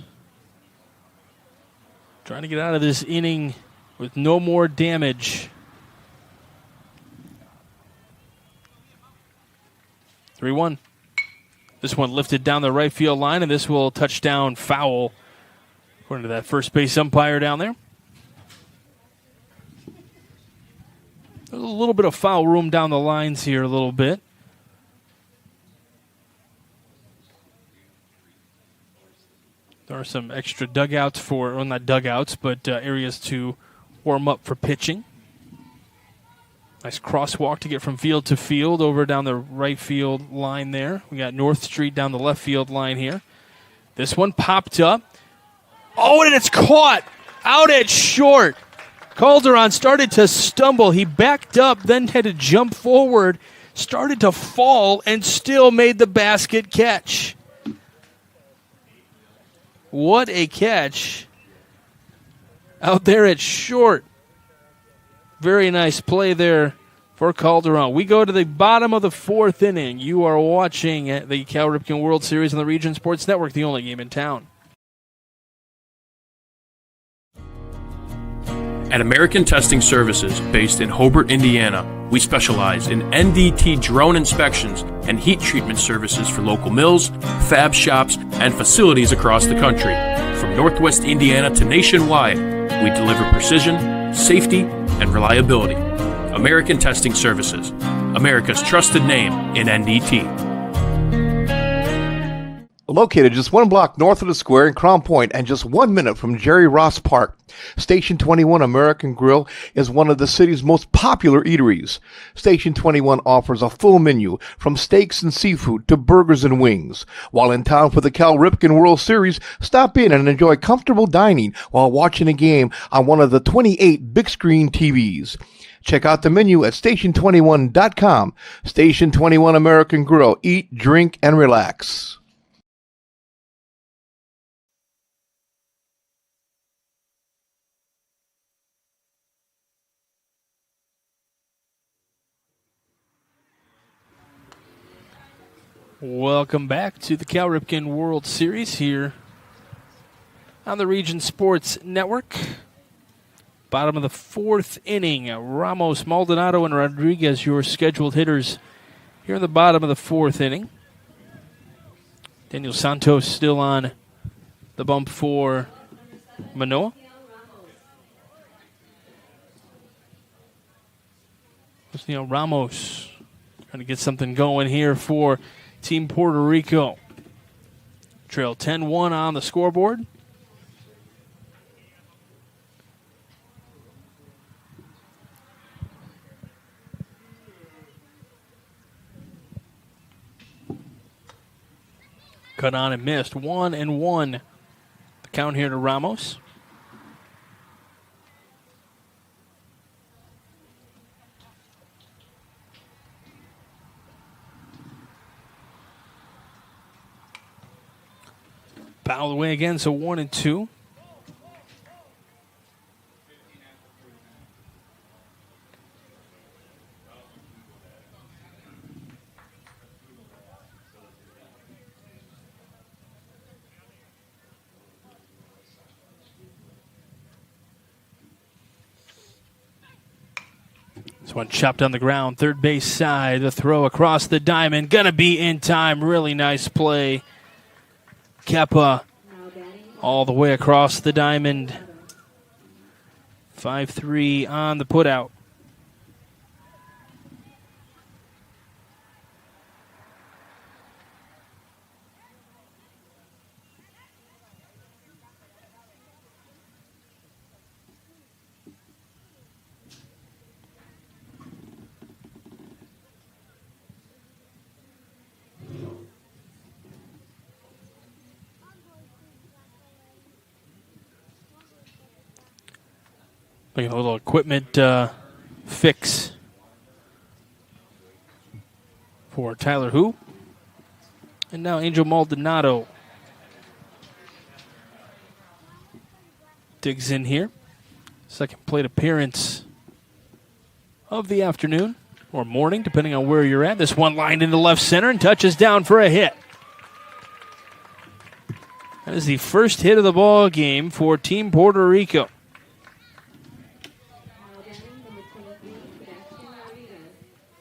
trying to get out of this inning with no more damage. 3-1. This one lifted down the right field line, and this will touchdown foul, according to that first base umpire down there. There's a little bit of foul room down the lines here a little bit. There are some extra dugouts well, not dugouts, but areas to warm up for pitching. Nice crosswalk to get from field to field over down the right field line there. We got North Street down the left field line here. This one popped up. Oh, and it's caught out at short. Calderon started to stumble. He backed up, then had to jump forward, started to fall, and still made the basket catch. What a catch out there at short. Very nice play there for Calderon. We go to the bottom of the fourth inning. You are watching the Cal Ripken World Series on the Region Sports Network, the only game in town. At American Testing Services, based in Hobart, Indiana, we specialize in NDT drone inspections and heat treatment services for local mills, fab shops, and facilities across the country. From Northwest Indiana to nationwide, we deliver precision, safety, and reliability. American Testing Services, America's trusted name in NDT. Located just 1 block north of the square in Crown Point and just 1 minute from Jerry Ross Park, Station 21 American Grill is one of the city's most popular eateries. Station 21 offers a full menu from steaks and seafood to burgers and wings. While in town for the Cal Ripken World Series, stop in and enjoy comfortable dining while watching a game on one of the 28 big screen TVs. Check out the menu at station21.com. Station 21 American Grill. Eat, drink, and relax. Welcome back to the Cal Ripken World Series here on the Region Sports Network. Bottom of the fourth inning, Ramos, Maldonado, and Rodriguez, your scheduled hitters here in the bottom of the fourth inning. Daniel Santos still on the bump for Manoa. Ramos trying to get something going here for Team Puerto Rico. Trail 10-1 on the scoreboard. Cut on and missed. 1-1. The count here to Ramos. Foul away again, so 1-2. This one chopped on the ground, third base side. The throw across the diamond, gonna be in time. Really nice play. Kappa all the way across the diamond. 5-3 on the putout. Like a little equipment fix for Tyler Hu. And now Angel Maldonado digs in here. Second plate appearance of the afternoon or morning, depending on where you're at. This one lined into left center and touches down for a hit. That is the first hit of the ball game for Team Puerto Rico.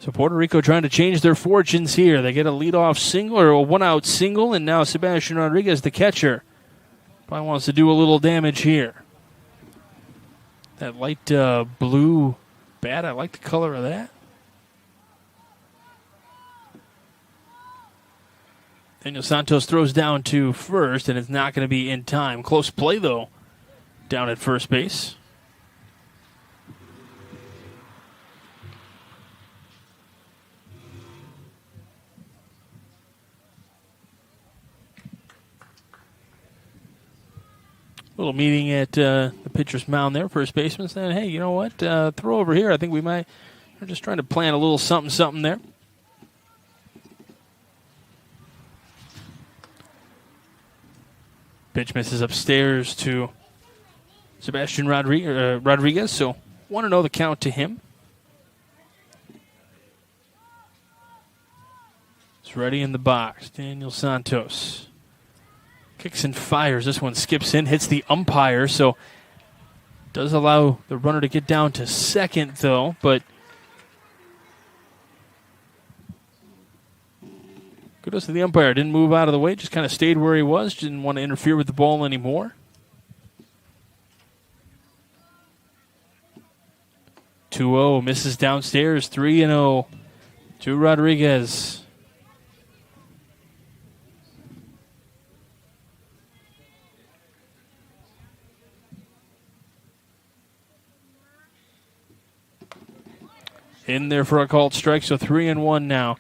So Puerto Rico trying to change their fortunes here. They get a leadoff single or a one-out single, and now Sebastian Rodriguez, the catcher, probably wants to do a little damage here. That light blue bat, I like the color of that. Daniel Santos throws down to first, and it's not going to be in time. Close play, though, down at first base. Little meeting at the pitcher's mound there. First baseman saying, hey, you know what? Throw over here. I think we're just trying to plan a little something there. Pitch misses upstairs to Sebastian Rodriguez, so 1-0 the count to him. It's ready in the box. Daniel Santos kicks and fires. This one skips in, hits the umpire, so does allow the runner to get down to second, though, but kudos to the umpire. Didn't move out of the way, just kind of stayed where he was. Didn't want to interfere with the ball anymore. 2-0, misses downstairs. 3-0 to Rodriguez. In there for a called strike, so 3-1 now.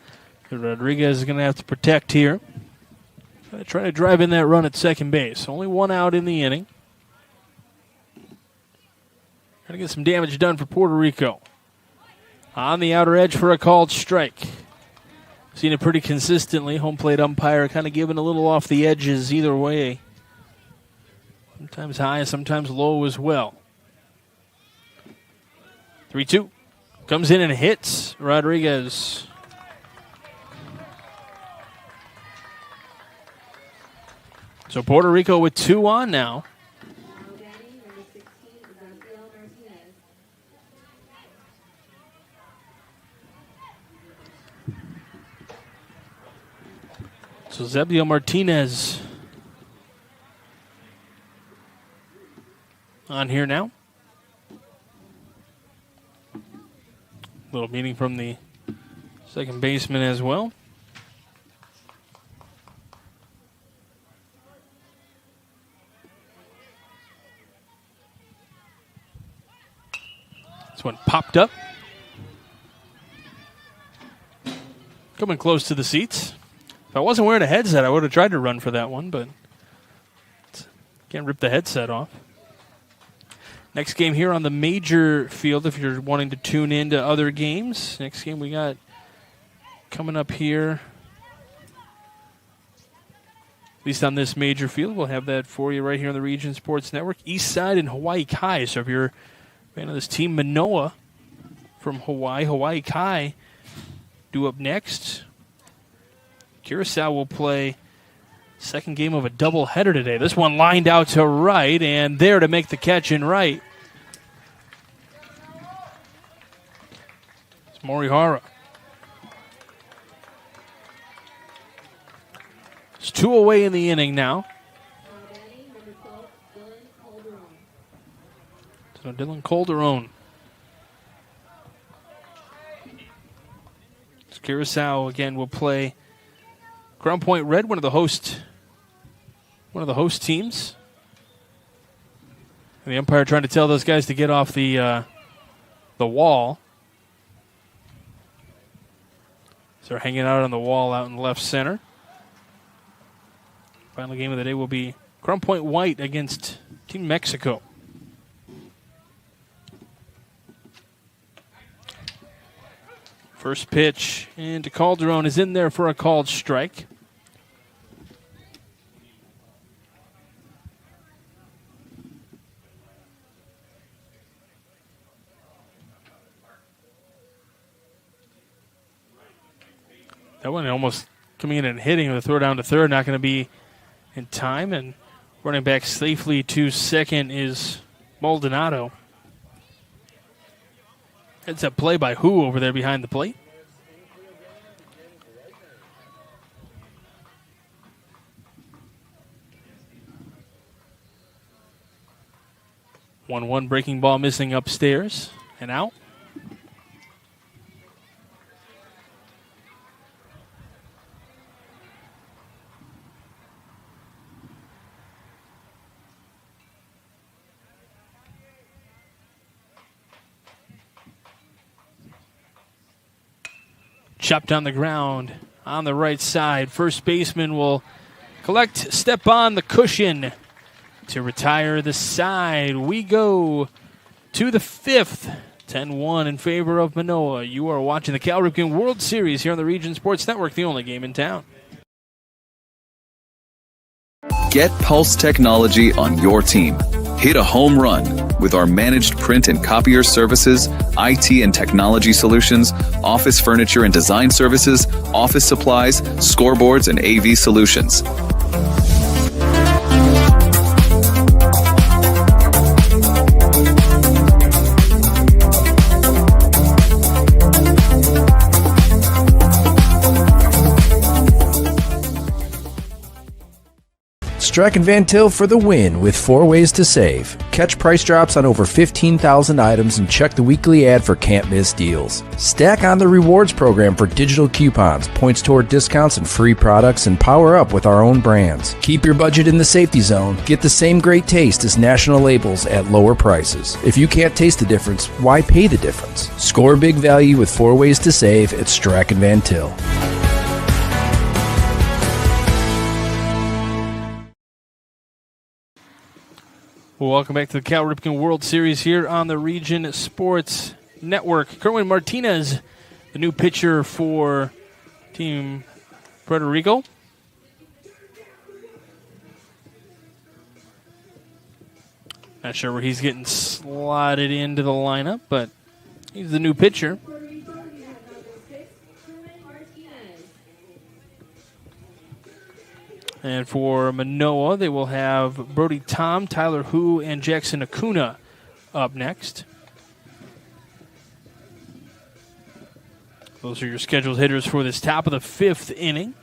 Rodriguez is going to have to protect here. Try to drive in that run at second base. Only one out in the inning. Trying to get some damage done for Puerto Rico. On the outer edge for a called strike. Seen it pretty consistently. Home plate umpire kind of giving a little off the edges either way. Sometimes high, sometimes low as well. 3-2. Comes in and hits Rodriguez. So Puerto Rico with 2 on now. So Zebio Martinez on here now. Little meeting from the second baseman as well. This one popped up. Coming close to the seats. If I wasn't wearing a headset, I would have tried to run for that one, but can't rip the headset off. Next game here on the major field, if you're wanting to tune in to other games. Next game we got coming up here, at least on this major field. We'll have that for you right here on the Region Sports Network. East Side and Hawaii Kai. So if you're a fan of this team, Manoa from Hawaii, Hawaii Kai due up next. Curacao will play second game of a doubleheader today. This one lined out to right, and there to make the catch in right. It's Morihara. It's 2 away in the inning now. So Dylan Calderon. So Curacao again will play Crown Point Red, one of the host teams. And the umpire trying to tell those guys to get off the wall. So they're hanging out on the wall out in left center. Final game of the day will be Crown Point White against Team Mexico. First pitch, and Calderon is in there for a called strike. That one almost coming in and hitting with a throw down to third, not going to be in time. And running back safely to second is Maldonado. It's a play by Hu over there behind the plate. 1-1 breaking ball missing upstairs and out. Chopped on the ground on the right side. First baseman will collect, step on the cushion to retire the side. We go to the fifth. 10-1 in favor of Manoa. You are watching the Cal Ripken World Series here on the Region Sports Network, the only game in town. Get Pulse technology on your team. Hit a home run with our managed print and copier services, IT and technology solutions, office furniture and design services, office supplies, scoreboards, and AV solutions. Strack and Van Til for the win with 4 ways to save. Catch price drops on over 15,000 items and check the weekly ad for can't miss deals. Stack on the rewards program for digital coupons, points toward discounts and free products, and power up with our own brands. Keep your budget in the safety zone. Get the same great taste as national labels at lower prices. If you can't taste the difference, why pay the difference? Score big value with 4 ways to save at Strack and Van Til. Well, welcome back to the Cal Ripken World Series here on the Region Sports Network. Kerwin Martinez, the new pitcher for Team Puerto Rico. Not sure where he's getting slotted into the lineup, but he's the new pitcher. And for Manoa, they will have Brody Tom, Tyler Hu, and Jackson Acuna up next. Those are your scheduled hitters for this top of the 5th inning.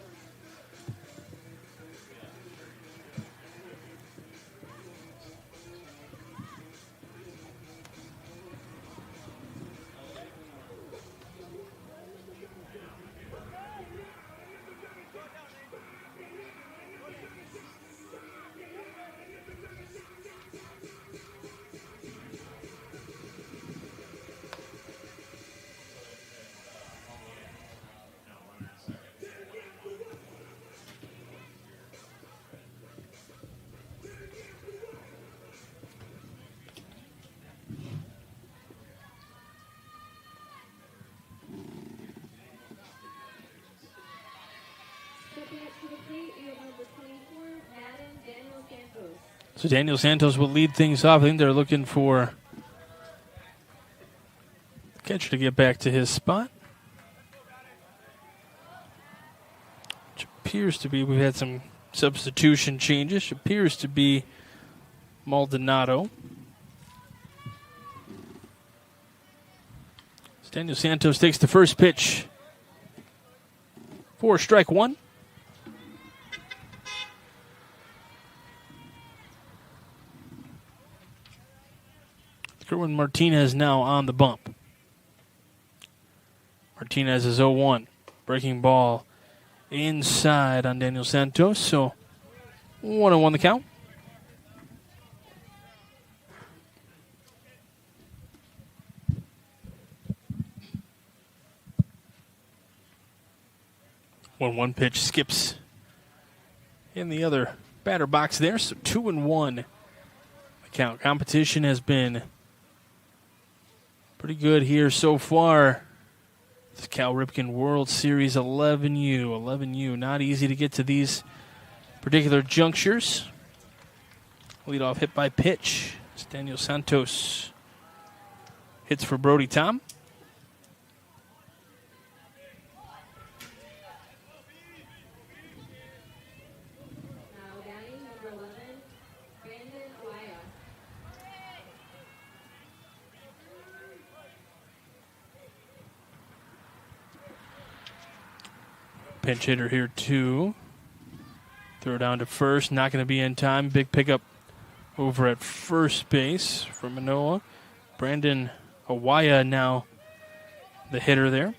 So Daniel Santos will lead things off. I think they're looking for the catcher to get back to his spot. Which appears to be, we've had some substitution changes. Appears to be Maldonado. So Daniel Santos takes the first pitch for strike one. Kerwin Martinez now on the bump. Martinez is 0-1. Breaking ball inside on Daniel Santos. So 1-1 the count. One pitch skips in the other batter box there. So 2-1 the count. Competition has been pretty good here so far. This Cal Ripken World Series 11U. 11U, not easy to get to these particular junctures. Leadoff hit by pitch. It's Daniel Santos. Hits for Brody Tom. Pinch hitter here, too. Throw down to first. Not going to be in time. Big pickup over at first base for Manoa. Brandon Awaya now the hitter there.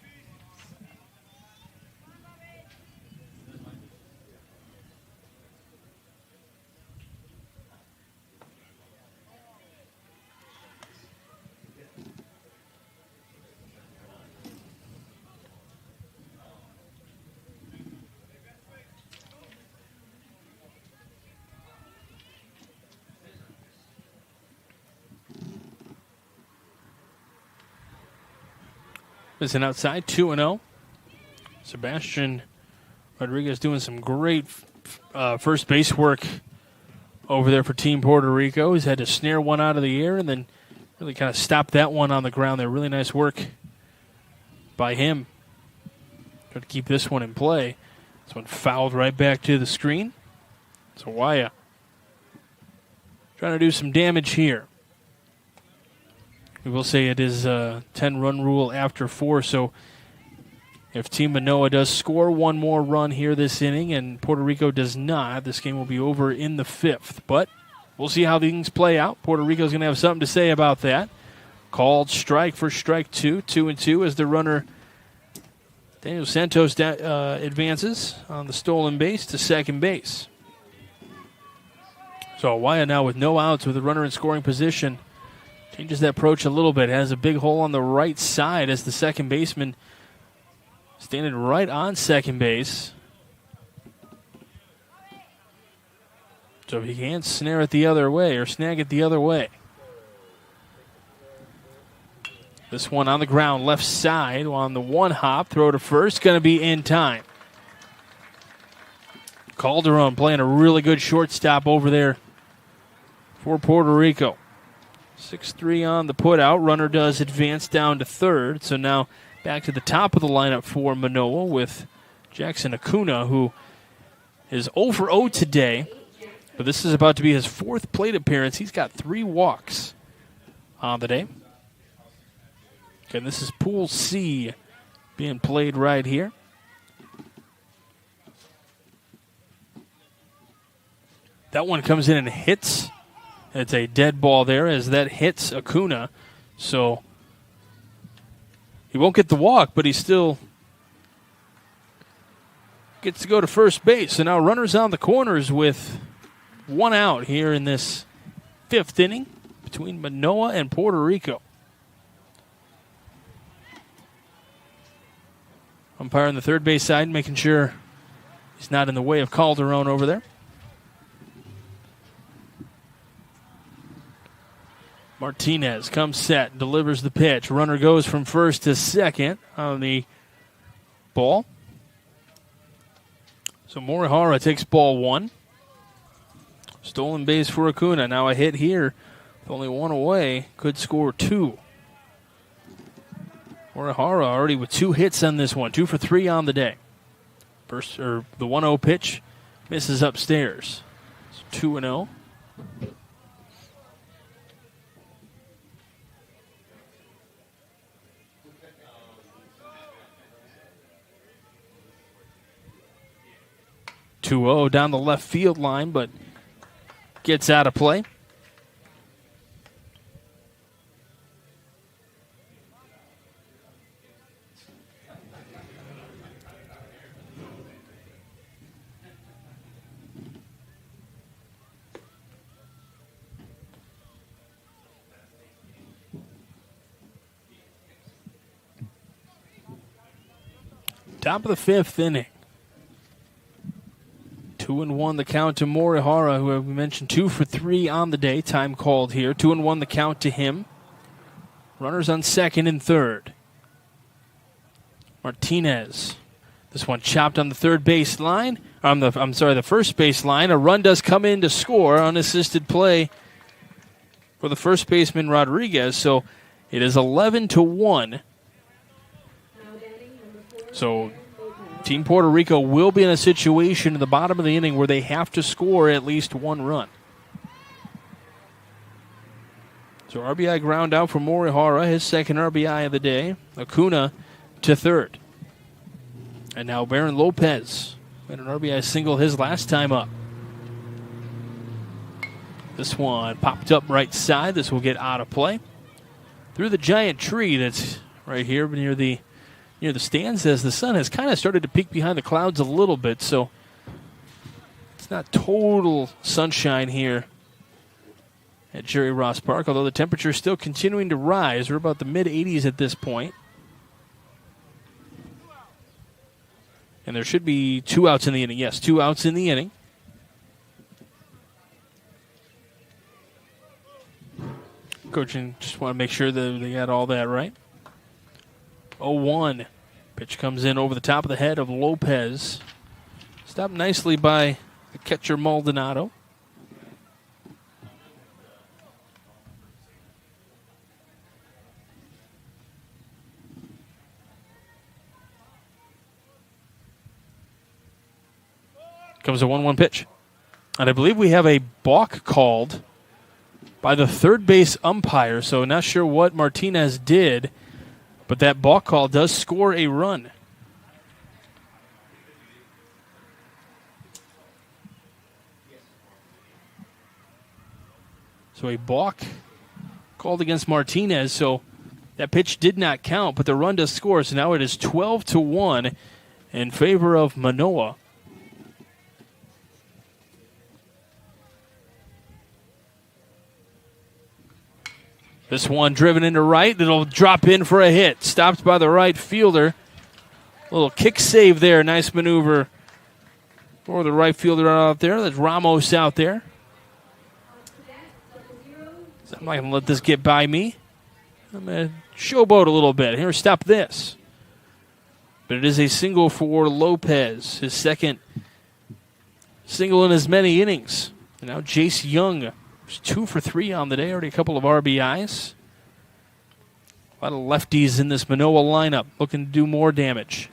Listen outside, 2-0. Sebastian Rodriguez doing some great first base work over there for Team Puerto Rico. He's had to snare one out of the air and then really kind of stop that one on the ground there. Really nice work by him. Try to keep this one in play. This one fouled right back to the screen. So Waya trying to do some damage here. We will say it is a 10-run rule after 4, so if Team Manoa does score one more run here this inning and Puerto Rico does not, this game will be over in the 5th. But we'll see how things play out. Puerto Rico is going to have something to say about that. Called strike for strike 2, 2-2 as the runner Daniel Santos advances on the stolen base to second base. So Awaya now with no outs with a runner in scoring position. Changes that approach a little bit. Has a big hole on the right side as the second baseman standing right on second base. So he can't snare it the other way or snag it the other way. This one on the ground, left side, on the one hop, throw to first, going to be in time. Calderon playing a really good shortstop over there for Puerto Rico. 6-3 on the putout. Runner does advance down to third. So now back to the top of the lineup for Manoa with Jackson Acuna, who is 0 for 0 today. But this is about to be his 4th plate appearance. He's got 3 walks on the day. Okay, this is Pool C being played right here. That one comes in and hits. It's a dead ball there as that hits Acuna. So he won't get the walk, but he still gets to go to first base. So now runners on the corners with 1 out here in this 5th inning between Manoa and Puerto Rico. Umpire on the third base side, making sure he's not in the way of Calderon over there. Martinez comes set, delivers the pitch. Runner goes from first to second on the ball. So Morihara takes ball 1. Stolen base for Acuna. Now a hit here. With only 1 away. Could score 2. Morihara already with 2 hits on this one. 2 for 3 on the day. The 1-0 pitch misses upstairs. It's 2-0. Down the left field line, but gets out of play. Top of the 5th inning. 2-1 the count to Morihara, who we mentioned 2 for 3 on the day. Time called here. 2-1 the count to him. Runners on second and third. Martinez. This one chopped on the third base line. The first base line. A run does come in to score. Unassisted play for the first baseman Rodriguez. So it is 11-1. So Team Puerto Rico will be in a situation at the bottom of the inning where they have to score at least 1 run. So RBI ground out for Morihara, his second RBI of the day. Acuna to third. And now Baron Lopez had an RBI single his last time up. This one popped up right side. This will get out of play. Through the giant tree that's right here near the stands, as the sun has kind of started to peek behind the clouds a little bit, so it's not total sunshine here at Jerry Ross Park, although the temperature is still continuing to rise. We're about the mid-80s at this point. And there should be 2 outs in the inning. Yes, 2 outs in the inning. Coaching just want to make sure that they got all that right. 0-1. Pitch comes in over the top of the head of Lopez. Stopped nicely by the catcher Maldonado. Comes a 1-1 pitch. And I believe we have a balk called by the third base umpire, so not sure what Martinez did, but that balk call does score a run. So a balk called against Martinez, so that pitch did not count, but the run does score, so now it is 12-1 in favor of Manoa. This one driven into right. It'll drop in for a hit. Stopped by the right fielder. Little kick save there. Nice maneuver for the right fielder out there. That's Ramos out there. So I'm not going to let this get by me. I'm going to showboat a little bit. Here, stop this. But it is a single for Lopez. His second single in as many innings. And now Jace Young. 2 for 3 on the day, already a couple of RBIs. A lot of lefties in this Manoa lineup looking to do more damage.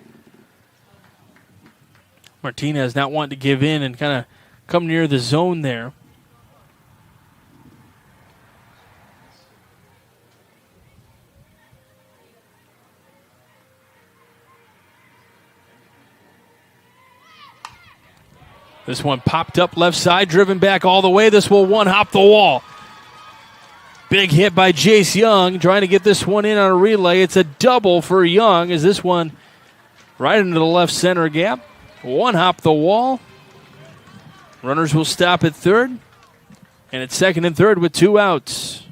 Martinez not wanting to give in and kind of come near the zone there. This one popped up left side, driven back all the way. This will one-hop the wall. Big hit by Jace Young, trying to get this one in on a relay. It's a double for Young as this one right into the left center gap. One-hop the wall. Runners will stop at third. And at second and third with 2 outs.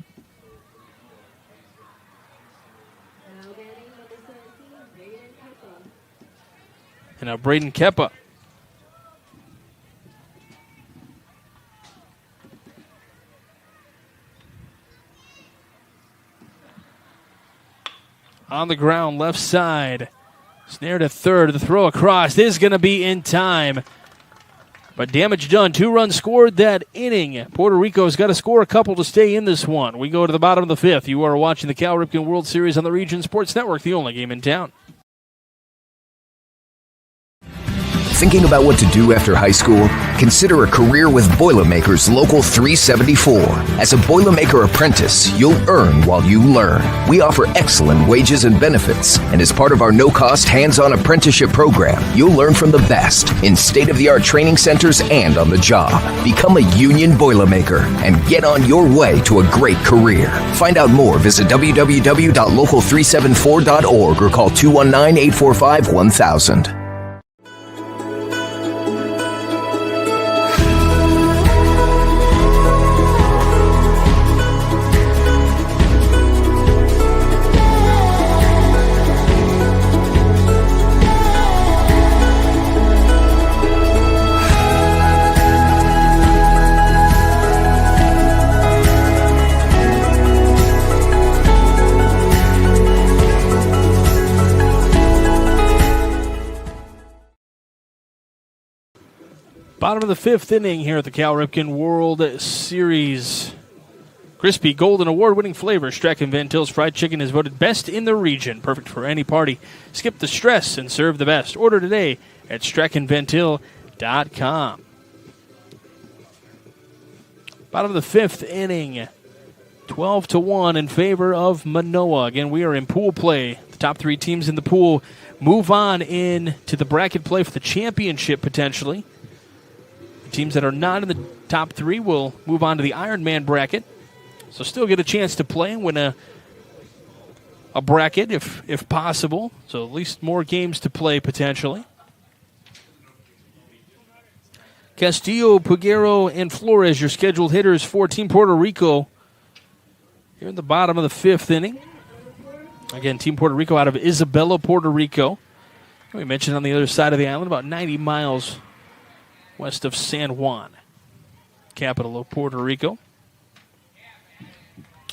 And now Braden Keppa. On the ground, left side. Snared at third. The throw across is going to be in time. But damage done. 2 runs scored that inning. Puerto Rico's got to score a couple to stay in this one. We go to the bottom of the 5th. You are watching the Cal Ripken World Series on the Region Sports Network, the only game in town. Thinking about what to do after high school? Consider a career with Boilermakers Local 374. As a Boilermaker apprentice, you'll earn while you learn. We offer excellent wages and benefits, and as part of our no-cost hands-on apprenticeship program, you'll learn from the best in state-of-the-art training centers and on the job. Become a union Boilermaker and get on your way to a great career. Find out more, visit www.local374.org or call 219-845-1000. Bottom of the 5th inning here at the Cal Ripken World Series. Crispy Golden Award-winning flavor, Strachan Van Til's fried chicken is voted best in the region. Perfect for any party. Skip the stress and serve the best. Order today at StrachanVanTil.com. Bottom of the 5th inning. 12-1 in favor of Manoa. Again, we are in pool play. The top 3 teams in the pool move on in to the bracket play for the championship potentially. The teams that are not in the top 3 will move on to the Ironman bracket. So still get a chance to play and win a bracket if possible. So at least more games to play potentially. Castillo, Peguero, and Flores, your scheduled hitters for Team Puerto Rico. Here in the bottom of the 5th inning. Again, Team Puerto Rico out of Isabela, Puerto Rico. We mentioned on the other side of the island, about 90 miles west of San Juan, capital of Puerto Rico.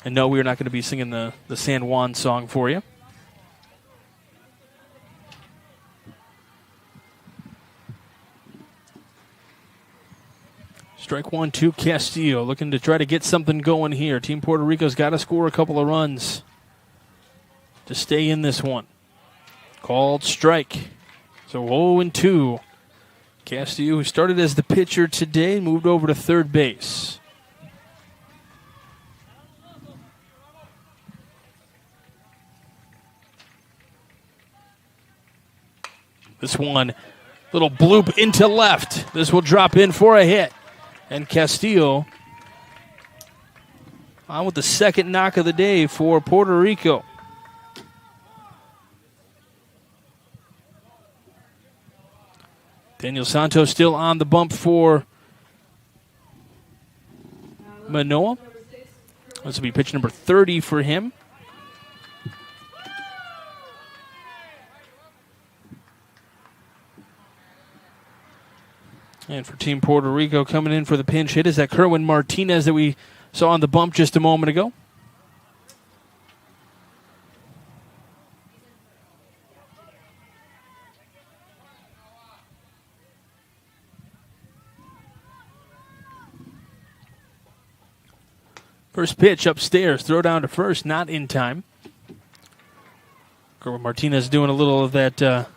And no, we're not going to be singing the San Juan song for you. Strike 1-2, Castillo looking to try to get something going here. Team Puerto Rico's got to score a couple of runs to stay in this one. Called strike. So 0-2. Castillo, who started as the pitcher today, moved over to third base. This one, little bloop into left. This will drop in for a hit. And Castillo on with the second knock of the day for Puerto Rico. Daniel Santos still on the bump for Manoa. This will be pitch number 30 for him. And for Team Puerto Rico, coming in for the pinch hit is that Kerwin Martinez that we saw on the bump just a moment ago. First pitch upstairs, throw down to first, not in time. Kerwin Martinez doing a little of that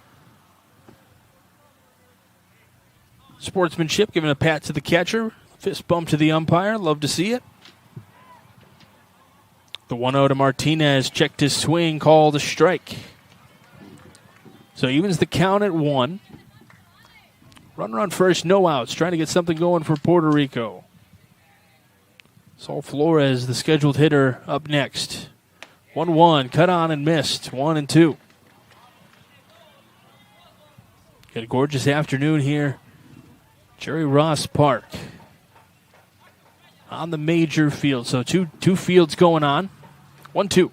sportsmanship, giving a pat to the catcher, fist bump to the umpire. Love to see it. The 1-0 to Martinez, checked his swing, called a strike. So evens the count at 1. Runner on first, no outs, trying to get something going for Puerto Rico. Saul Flores, the scheduled hitter, up next. 1-1, cut on and missed, 1-2. Got a gorgeous afternoon here. Jerry Ross Park on the major field. So two fields going on. 1-2.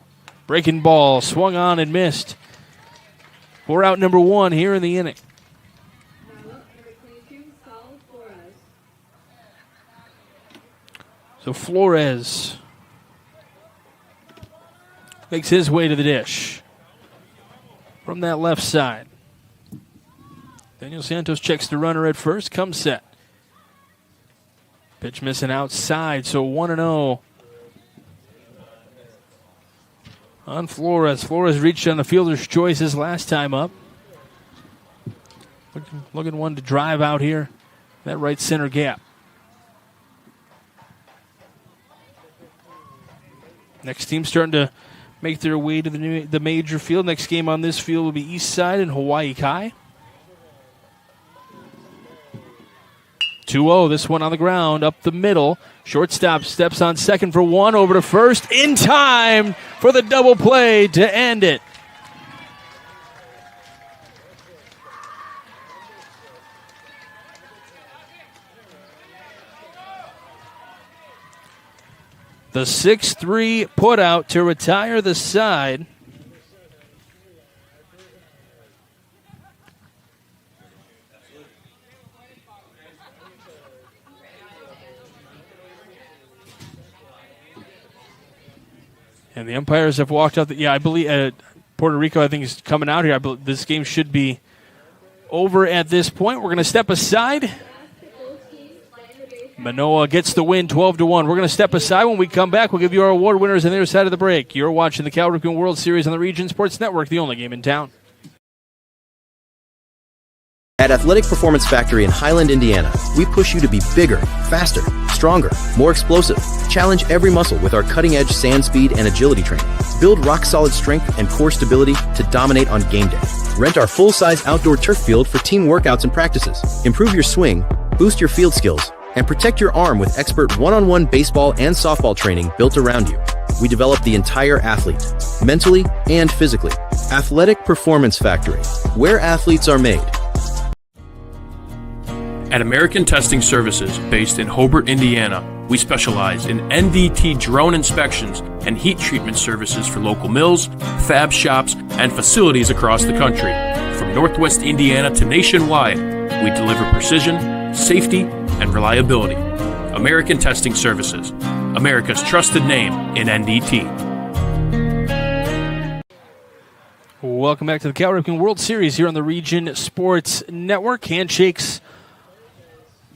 Breaking ball. Swung on and missed. We're out number 1 here in the inning. So Flores makes his way to the dish from that left side. Daniel Santos checks the runner at first, comes set. Pitch missing outside, so 1-0 on Flores. Flores reached on the fielder's choice his last time up. Looking one to drive out here, that right center gap. Next team starting to make their way to the major field. Next game on this field will be East Side and Hawaii Kai. 2-0, this one on the ground, up the middle. Shortstop steps on second for 1, over to first, in time for the double play to end it. The 6-3 putout to retire the side. And the umpires have walked out. I believe Puerto Rico, I think, is coming out here. I believe this game should be over at this point. We're going to step aside. Manoa gets the win, 12-1. We're going to step aside. When we come back, we'll give you our award winners on the other side of the break. You're watching the Cal Ripken World Series on the Region Sports Network, the only game in town. At Athletic Performance Factory in Highland, Indiana, we push you to be bigger, faster, stronger, more explosive. Challenge every muscle with our cutting-edge sand speed and agility training. Build rock-solid strength and core stability to dominate on game day. Rent our full-size outdoor turf field for team workouts and practices. Improve your swing boost your field skills, and protect your arm with expert one-on-one baseball and softball training built around you. We develop the entire athlete, mentally and physically. Athletic Performance Factory, where athletes are made. At American Testing Services, based in Hobart, Indiana, we specialize in NDT drone inspections and heat treatment services for local mills, fab shops, and facilities across the country. From Northwest Indiana to nationwide, we deliver precision, safety, and reliability. American Testing Services, America's trusted name in NDT. Welcome back to the Cal Ripken World Series here on the Region Sports Network. Handshakes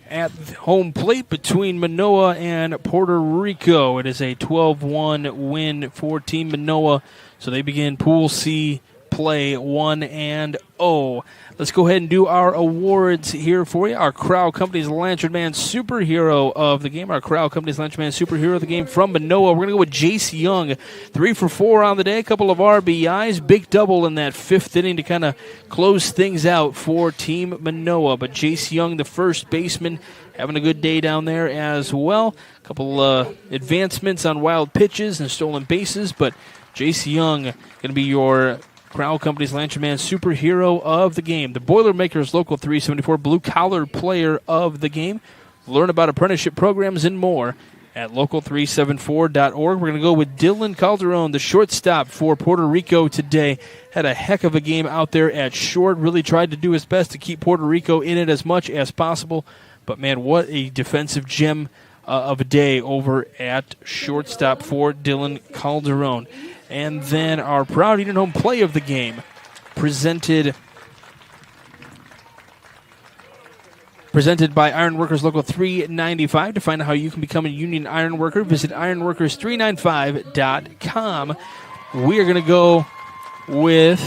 at home plate between Manoa and Puerto Rico. It is a 12-1 win for Team Manoa, so they begin Pool C play 1-0. Let's go ahead and do our awards here for you. Our Crowell Company's Lantern Man Superhero of the game. Our Crowell Company's Lantern Man Superhero of the game from Manoa. We're going to go with Jace Young. 3 for 4 on the day. A couple of RBIs. Big double in that 5th inning to kind of close things out for Team Manoa. But Jace Young, the first baseman, having a good day down there as well. A couple advancements on wild pitches and stolen bases. But Jace Young going to be your Crowell Company's Lantern Man Superhero of the game. The Boilermakers Local 374 Blue Collar Player of the game. Learn about apprenticeship programs and more at local374.org. We're going to go with Dylan Calderon, the shortstop for Puerto Rico today. Had a heck of a game out there at short. Really tried to do his best to keep Puerto Rico in it as much as possible. But, man, what a defensive gem of a day over at shortstop for Dylan Calderon. And then our Proud Union Home Play of the game, presented by Ironworkers Local 395. To find out how you can become a union ironworker, visit ironworkers395.com. We are going to go with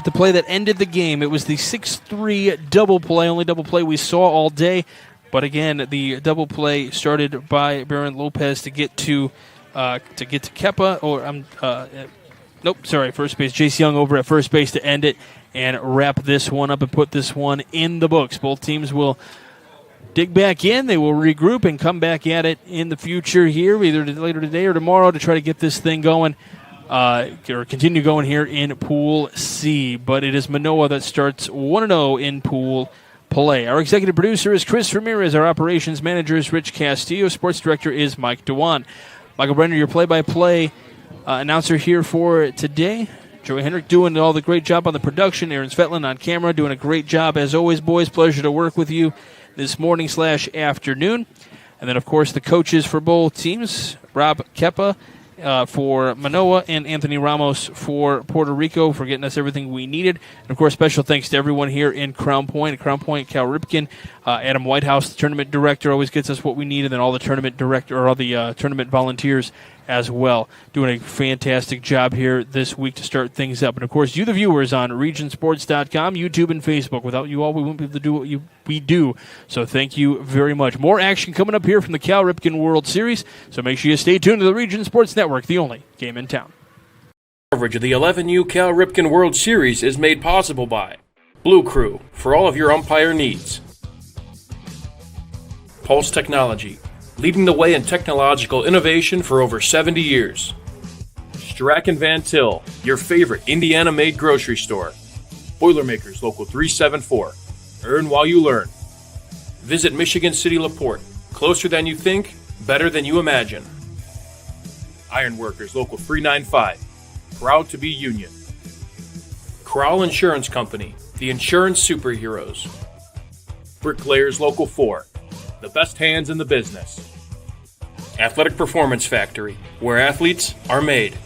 the play that ended the game. It was the 6-3 double play, only double play we saw all day. But again, the double play started by Baron Lopez to get to Kepa, first base. Jace Young over at first base to end it and wrap this one up and put this one in the books. Both teams will dig back in. They will regroup and come back at it in the future here, either later today or tomorrow, to try to get this thing going or continue going here in Pool C. But it is Manoa that starts 1-0 in Pool play. Our executive producer is Chris Ramirez. Our operations manager is Rich Castillo. Sports director is Mike Dewan. Michael Brenner, your play-by-play announcer here for today. Joey Hendrick doing all the great job on the production. Aaron Svetlin on camera doing a great job as always, boys. Pleasure to work with you this morning/afternoon. And then, of course, the coaches for both teams, Rob Kepa for Manoa and Anthony Ramos for Puerto Rico, for getting us everything we needed. And, of course, special thanks to everyone here in Crown Point, Cal Ripken. Adam Whitehouse, the tournament director, always gets us what we need, and then all the tournament tournament volunteers as well, doing a fantastic job here this week to start things up. And, of course, you, the viewers, on regionsports.com, YouTube, and Facebook. Without you all, we wouldn't be able to do what we do. So thank you very much. More action coming up here from the Cal Ripken World Series, so make sure you stay tuned to the Region Sports Network, the only game in town. Coverage of the 11U Cal Ripken World Series is made possible by Blue Crew, for all of your umpire needs. Pulse Technology, leading the way in technological innovation for over 70 years. Strack & Van Til, your favorite Indiana-made grocery store. Boilermakers Local 374. Earn while you learn. Visit Michigan City LaPorte. Closer than you think, better than you imagine. Ironworkers Local 395. Proud to be union. Crowell Insurance Company, the insurance superheroes. Bricklayers Local 4. The best hands in the business. Athletic Performance Factory, where athletes are made.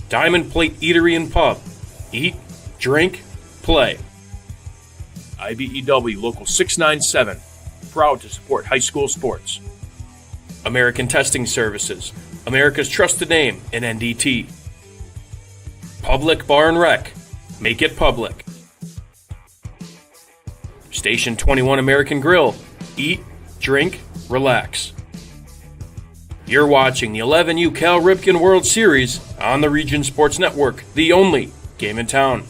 Diamond Plate Eatery and Pub. Eat, drink, play. IBEW Local 697, proud to support high school sports. American Testing Services, America's trusted name in NDT. Public Bar and Rec, make it public. Station 21 American Grill, eat, drink, relax. You're watching the 11U Cal Ripken World Series on the Region Sports Network, the only game in town.